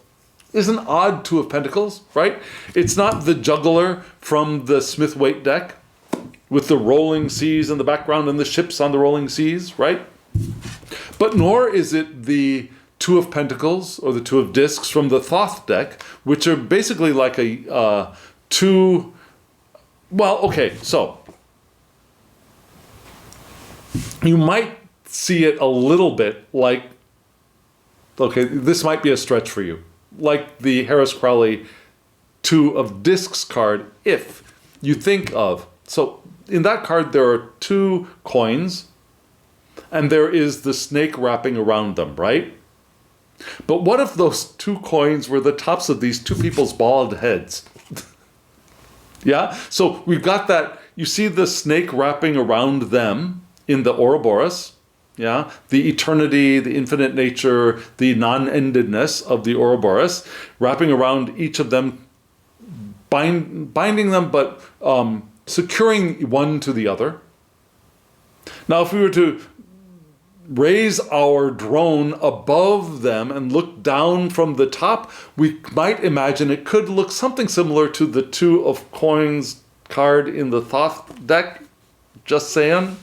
is an odd Two of Pentacles, right? It's not the juggler from the Smith-Waite deck with the rolling seas in the background and the ships on the rolling seas, right? But nor is it the Two of Pentacles or the Two of Discs from the Thoth deck, which are basically like a two... Well, okay, so you might see it a little bit like... Okay, this might be a stretch for you. Like the Harris Crowley Two of Discs card, if you think of... So in that card, there are two coins, and there is the snake wrapping around them, right? But what if those two coins were the tops of these two people's bald heads? Yeah? So we've got that, you see the snake wrapping around them in the Ouroboros, yeah? The eternity, the infinite nature, the non-endedness of the Ouroboros, wrapping around each of them, binding them, but securing one to the other. Now, if we were to raise our drone above them and look down from the top, we might imagine it could look something similar to the Two of Coins card in the Thoth deck. Just saying.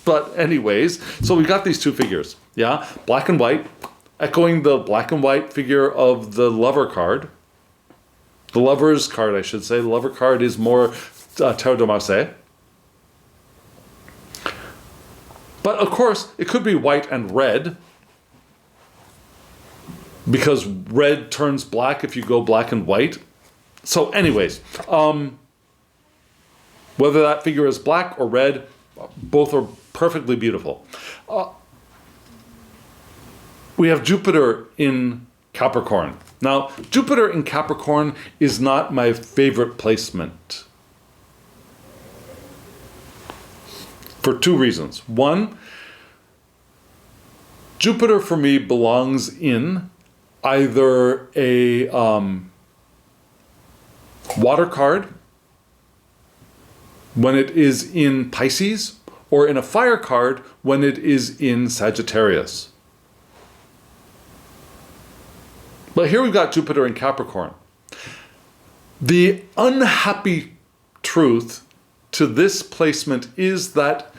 But anyways, so we got these two figures. Yeah, black and white, echoing the black and white figure of the Lover card. The Lover's card, I should say. The Lover card is more Terre de Marseille. But of course, it could be white and red, because red turns black if you go black and white. So anyways, whether that figure is black or red, both are perfectly beautiful. We have Jupiter in Capricorn. Now, Jupiter in Capricorn is not my favorite placement. For two reasons. One, Jupiter for me belongs in either a water card when it is in Pisces, or in a fire card when it is in Sagittarius. But here we've got Jupiter in Capricorn. The unhappy truth to this placement is that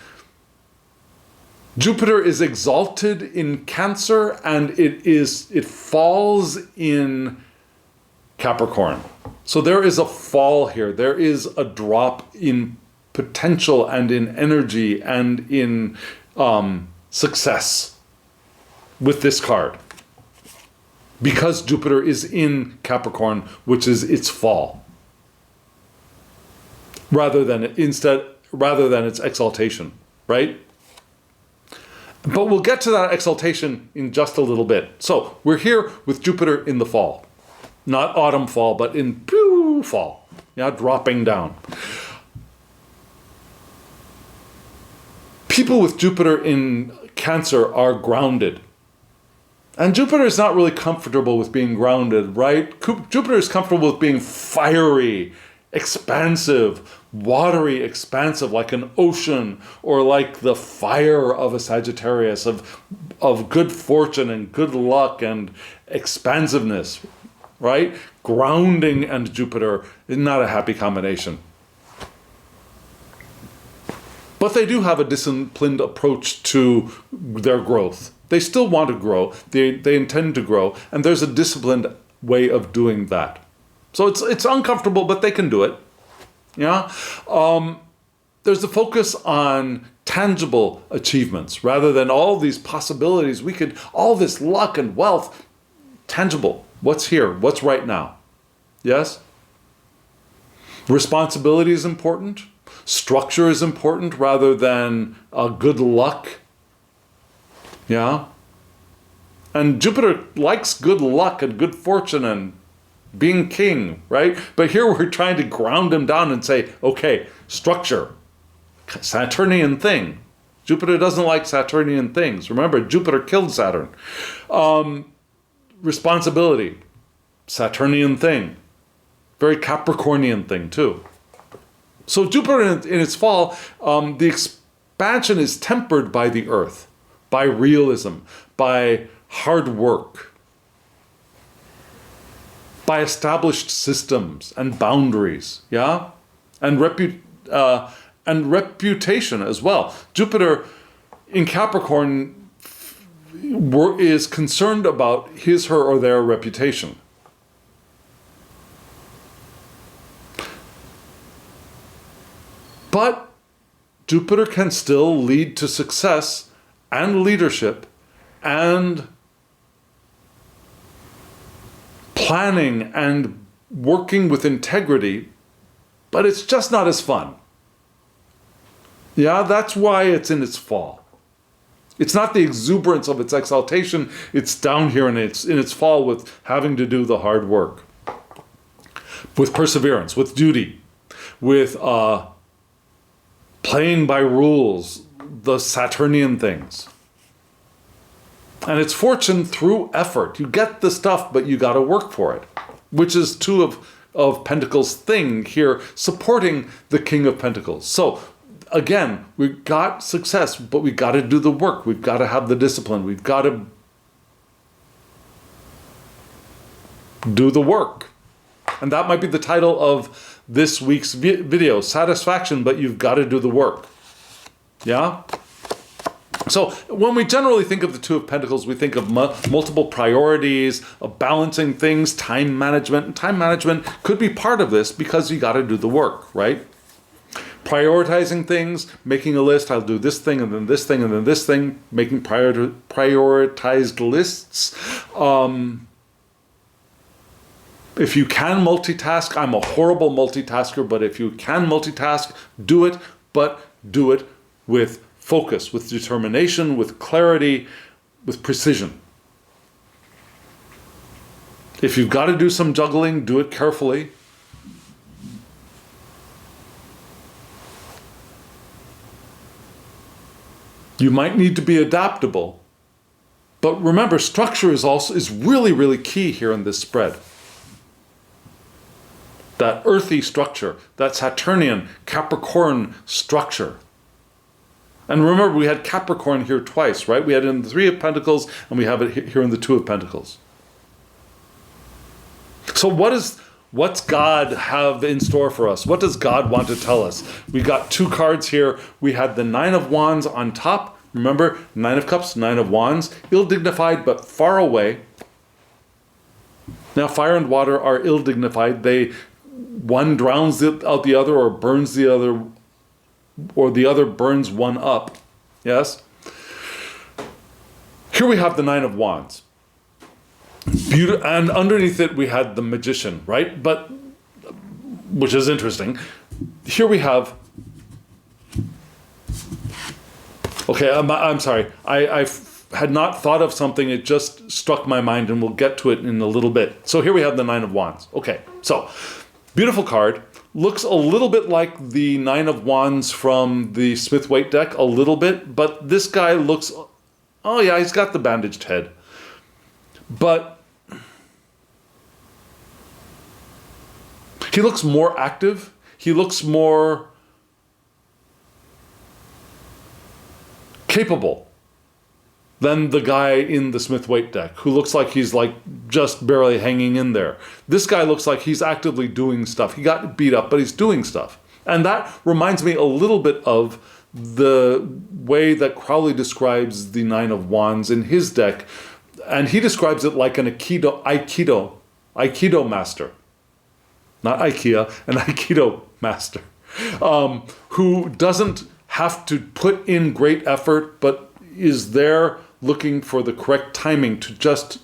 Jupiter is exalted in Cancer and it falls in Capricorn. So there is a fall here. There is a drop in potential and in energy and in success with this card, because Jupiter is in Capricorn, which is its fall, rather than its exaltation, right? But we'll get to that exaltation in just a little bit. So we're here with Jupiter in the fall, not autumn fall, but in fall, dropping down. People with Jupiter in Cancer are grounded. And Jupiter is not really comfortable with being grounded, right? Jupiter is comfortable with being fiery, expansive, watery, expansive, like an ocean, or like the fire of a Sagittarius, of good fortune and good luck and expansiveness, right? Grounding and Jupiter is not a happy combination. But they do have a disciplined approach to their growth. They still want to grow. They intend to grow, and there's a disciplined way of doing that. So it's uncomfortable, but they can do it. Yeah. There's a focus on tangible achievements rather than all these possibilities. All this luck and wealth, tangible. What's here? What's right now? Yes. Responsibility is important. Structure is important rather than good luck. Yeah. And Jupiter likes good luck and good fortune and being king, right? But here we're trying to ground him down and say, okay, structure, Saturnian thing. Jupiter doesn't like Saturnian things. Remember, Jupiter killed Saturn. Responsibility, Saturnian thing. Very Capricornian thing too. So Jupiter in its fall, the expansion is tempered by the Earth, by realism, by hard work, by established systems and boundaries, yeah? And reputation as well. Jupiter in Capricorn is concerned about his, her, or their reputation. But Jupiter can still lead to success and leadership and planning and working with integrity, but it's just not as fun. Yeah, that's why it's in its fall. It's not the exuberance of its exaltation, it's down here in its fall with having to do the hard work. With perseverance, with duty, with playing by rules, the Saturnian things. And it's fortune through effort. You get the stuff, but you got to work for it, which is two of Pentacles' thing here, supporting the King of Pentacles. So again, we've got success, but we've got to do the work. We've got to have the discipline. We've got to do the work. And that might be the title of this week's video, satisfaction, but you've got to do the work. Yeah? So when we generally think of the Two of Pentacles, we think of multiple priorities, of balancing things, time management. And time management could be part of this because you got to do the work, right? Prioritizing things, making a list, I'll do this thing and then this thing and then this thing, making prioritized lists. If you can multitask, I'm a horrible multitasker, but if you can multitask, do it, but do it with focus, with determination, with clarity, with precision. If you've got to do some juggling, do it carefully. You might need to be adaptable, But remember, structure is really, really key here in this spread. That earthy structure, that Saturnian Capricorn structure. And remember, we had Capricorn here twice, right? We had it in the Three of Pentacles, and we have it here in the Two of Pentacles. So what's God have in store for us? What does God want to tell us? We got two cards here. We had the Nine of Wands on top. Remember, Nine of Cups, Nine of Wands, ill-dignified but far away. Now, fire and water are ill-dignified. One drowns out the other, or burns the other, or the other burns one up. Yes? Here we have the Nine of Wands. And underneath it we had the Magician, right? But, which is interesting. Here we have, okay, I'm sorry. I had not thought of something. It just struck my mind, and we'll get to it in a little bit. So here we have the Nine of Wands. Okay, so beautiful card. Looks a little bit like the Nine of Wands from the Smith-Waite deck, a little bit. But this guy looks, oh yeah, he's got the bandaged head. But he looks more active. He looks more capable than the guy in the Smith-Waite deck, who looks like he's like just barely hanging in there. This guy looks like he's actively doing stuff. He got beat up, but he's doing stuff. And that reminds me a little bit of the way that Crowley describes the Nine of Wands in his deck. And he describes it like an Aikido master. Not IKEA, an Aikido master. Who doesn't have to put in great effort, but is there looking for the correct timing to just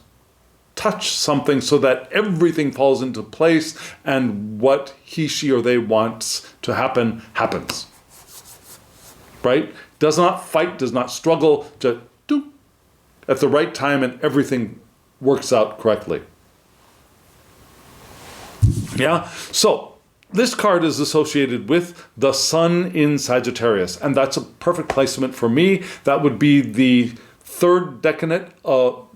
touch something so that everything falls into place and what he, she, or they wants to happen, happens. Right? Does not fight, does not struggle, just do at the right time, and everything works out correctly. Yeah? So, this card is associated with the Sun in Sagittarius, and that's a perfect placement for me. That would be the third decanate of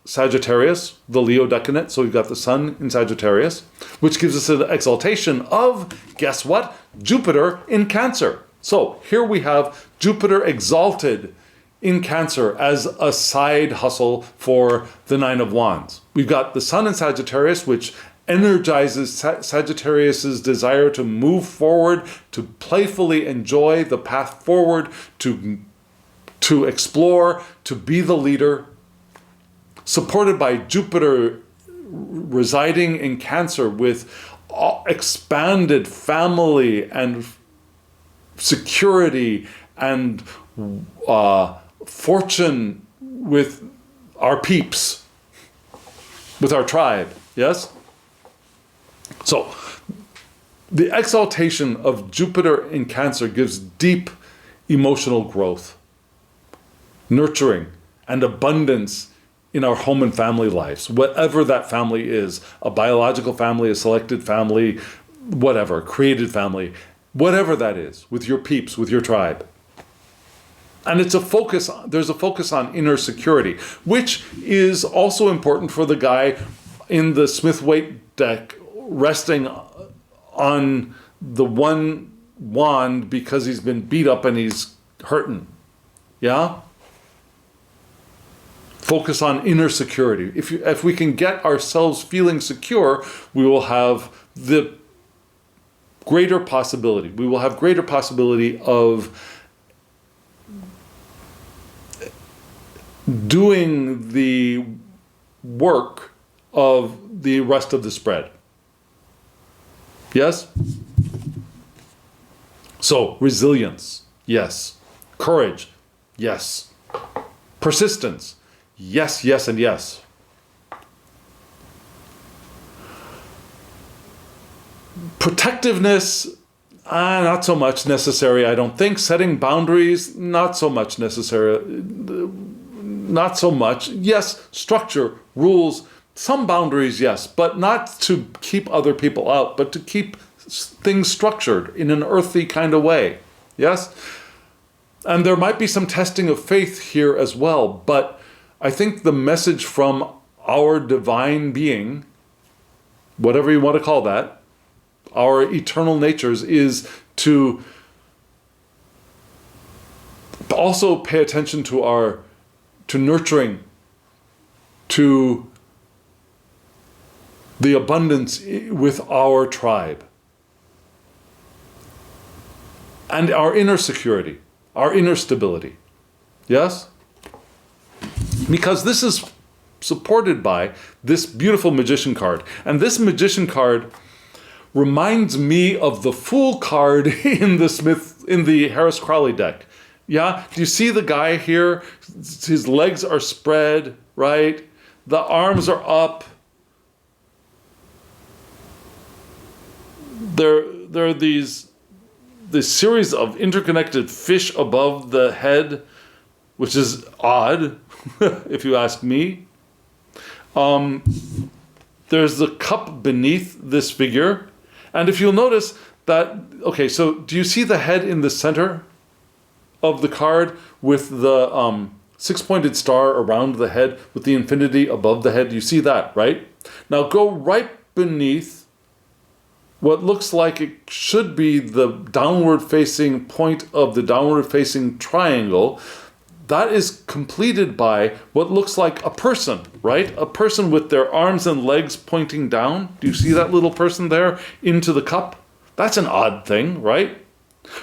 Sagittarius, the Leo decanate. So we've got the Sun in Sagittarius, which gives us an exaltation of, guess what? Jupiter in Cancer. So here we have Jupiter exalted in Cancer as a side hustle for the Nine of Wands. We've got the Sun in Sagittarius, which energizes Sagittarius's desire to move forward, to playfully enjoy the path forward, to explore, to be the leader. Supported by Jupiter residing in Cancer with expanded family and security and fortune with our peeps, with our tribe, yes? So, the exaltation of Jupiter in Cancer gives deep emotional growth, nurturing, and abundance in our home and family lives, whatever that family is, a biological family, a selected family, whatever, created family, whatever that is, with your peeps, with your tribe. And it's there's a focus on inner security, which is also important for the guy in the Smith-Waite deck, resting on the one wand because he's been beat up and he's hurting. Yeah? Focus on inner security. If we can get ourselves feeling secure, we will have the greater possibility. We will have greater possibility of doing the work of the rest of the spread. Yes? So, resilience, yes. Courage, yes. Persistence, yes, yes, and yes. Protectiveness, not so much necessary, I don't think. Setting boundaries, not so much necessary. Not so much. Yes, structure, rules, some boundaries, yes, but not to keep other people out, but to keep things structured in an earthy kind of way. Yes? And there might be some testing of faith here as well, but I think the message from our divine being, whatever you want to call that, our eternal natures, is to also pay attention to nurturing, to the abundance with our tribe. And our inner security, our inner stability. Yes? Because this is supported by this beautiful magician card. And this magician card reminds me of the Fool card in the Harris Crowley deck. Yeah? Do you see the guy here? His legs are spread, right? The arms are up. There are this series of interconnected fish above the head, which is odd, if you ask me. There's the cup beneath this figure. And if you'll notice that, okay, so do you see the head in the center of the card with the six-pointed star around the head with the infinity above the head? You see that, right? Now go right beneath what looks like it should be the downward-facing point of the downward-facing triangle. That is completed by what looks like a person, right? A person with their arms and legs pointing down. Do you see that little person there into the cup? That's an odd thing, right?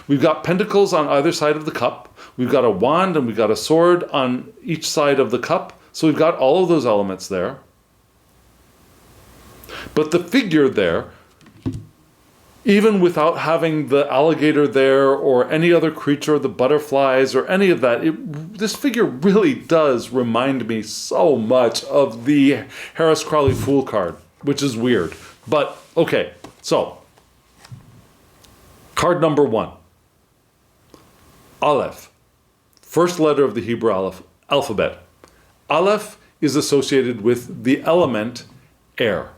We've got pentacles on either side of the cup. We've got a wand and we've got a sword on each side of the cup. So we've got all of those elements there. But the figure there, even without having the alligator there or any other creature, the butterflies or any of that, this figure really does remind me so much of the Harris Crowley Fool card, which is weird. But, okay, so, card number 1. Aleph, first letter of the Hebrew alphabet. Aleph is associated with the element air.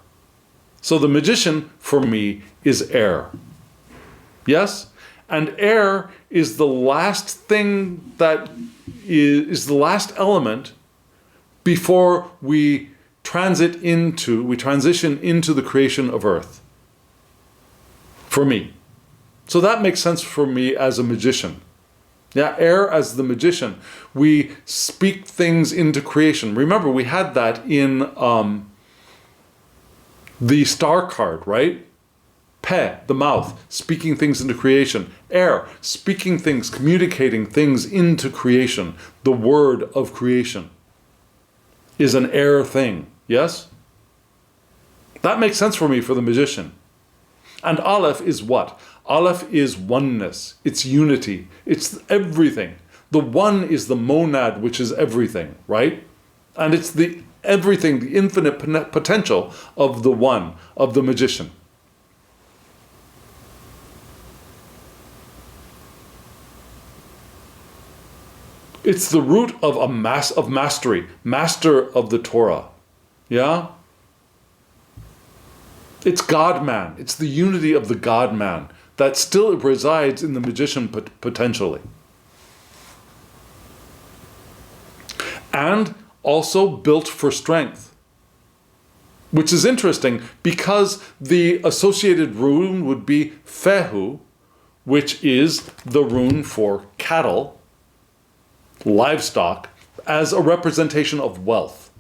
So the magician, for me, is air. Yes? And air is the last thing that is the last element before we transition into the creation of earth. For me. So that makes sense for me as a magician. Yeah, air as the magician. We speak things into creation. Remember, we had that in the star card, right? Pe, the mouth, speaking things into creation. Air, speaking things, communicating things into creation. The word of creation is an air thing, yes? That makes sense for me for the magician. And Aleph is what? Aleph is oneness. It's unity. It's everything. The one is the monad, which is everything, right? And it's the everything, the infinite potential of the one, of the magician. It's the root of mastery, master of the Torah. Yeah? It's God-man. It's the unity of the God-man that still resides in the magician potentially. And also built for strength. Which is interesting because the associated rune would be Fehu, which is the rune for cattle, livestock, as a representation of wealth.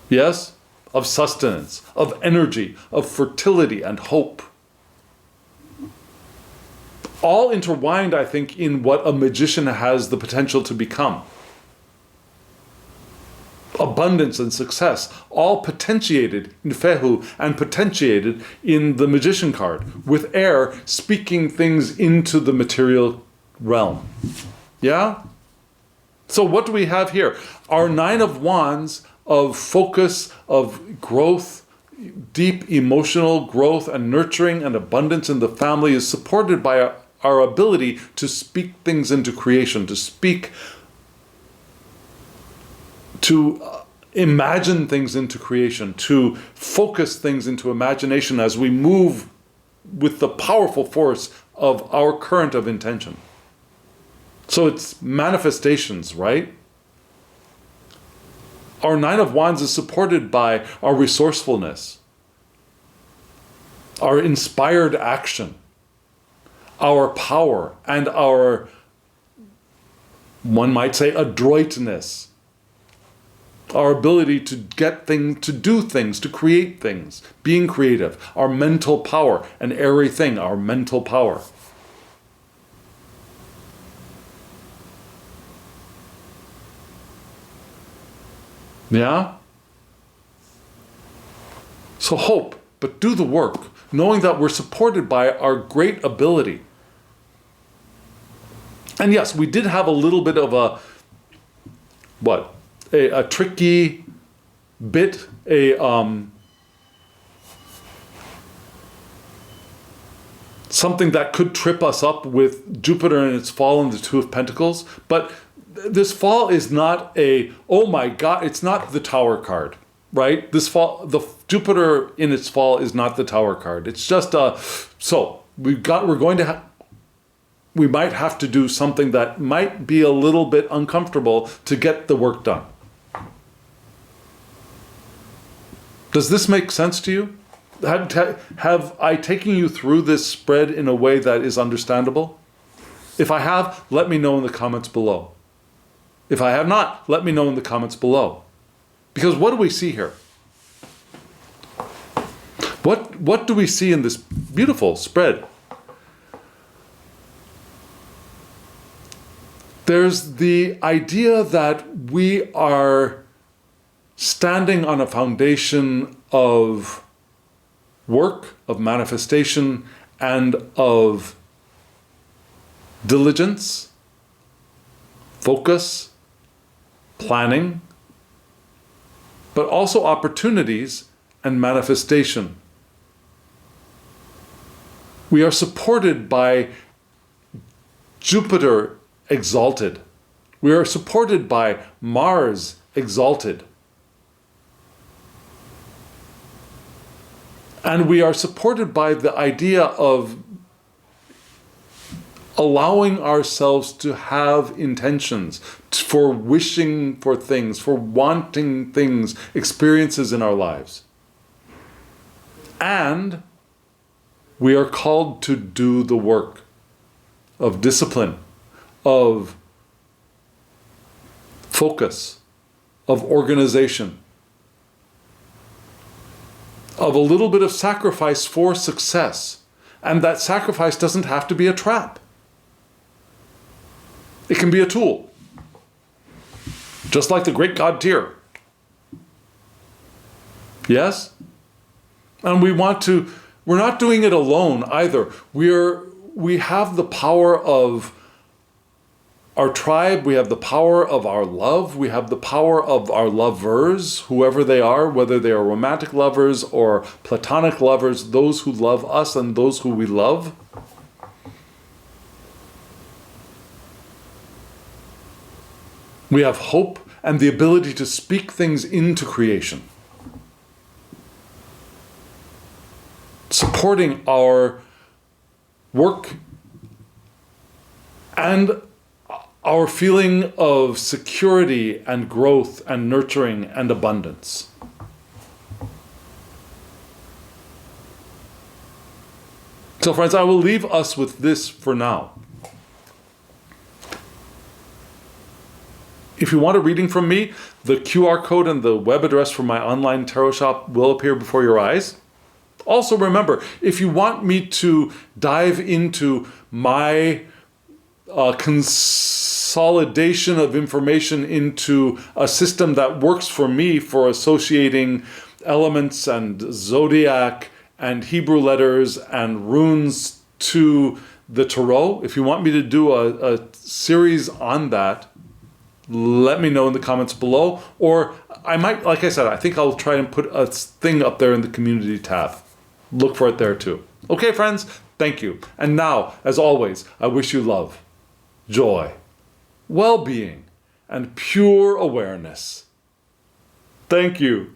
Yes? Of sustenance, of energy, of fertility and hope. All intertwined, I think, in what a magician has the potential to become. Abundance and success, all potentiated in Fehu and potentiated in the magician card, with air speaking things into the material realm. Yeah? So what do we have here? Our 9 of Wands of focus, of growth, deep emotional growth and nurturing and abundance in the family is supported by our ability to speak things into creation, to imagine things into creation, to focus things into imagination as we move with the powerful force of our current of intention. So it's manifestations, right? Our Nine of Wands is supported by our resourcefulness, our inspired action, our power, and our, one might say, adroitness. Our ability to get things, to do things, to create things, being creative, our mental power, an airy thing, our mental power. Yeah? So hope, but do the work, knowing that we're supported by our great ability. And yes, we did have a little bit of a, what? A tricky bit, something that could trip us up with Jupiter in its fall and the Two of Pentacles. But this fall is not a, oh my God, it's not the Tower card, right? This fall, the Jupiter in its fall is not the Tower card. It's just so we might have to do something that might be a little bit uncomfortable to get the work done. Does this make sense to you? Have I taken you through this spread in a way that is understandable? If I have, let me know in the comments below. If I have not, let me know in the comments below. Because what do we see here? What do we see in this beautiful spread? There's the idea that we are standing on a foundation of work, of manifestation, and of diligence, focus, planning, but also opportunities and manifestation. We are supported by Jupiter exalted. We are supported by Mars exalted. And we are supported by the idea of allowing ourselves to have intentions, for wishing for things, for wanting things, experiences in our lives. And we are called to do the work of discipline, of focus, of organization, of a little bit of sacrifice for success. And that sacrifice doesn't have to be a trap. It can be a tool. Just like the great god Tyr. Yes? And we're not doing it alone either. We have the power of our tribe, we have the power of our love, we have the power of our lovers, whoever they are, whether they are romantic lovers or platonic lovers, those who love us and those who we love. We have hope and the ability to speak things into creation. Supporting our work and our feeling of security and growth and nurturing and abundance. So friends, I will leave us with this for now. If you want a reading from me, the QR code and the web address for my online tarot shop will appear before your eyes. Also remember, if you want me to dive into my consolidation of information into a system that works for me for associating elements and zodiac and Hebrew letters and runes to the tarot, if you want me to do a series on that, let me know in the comments below. Or I might, like I said, I think I'll try and put a thing up there in the community tab. Look for it there too. Okay, friends, thank you. And now, as always, I wish you love, joy, well-being, and pure awareness. Thank you.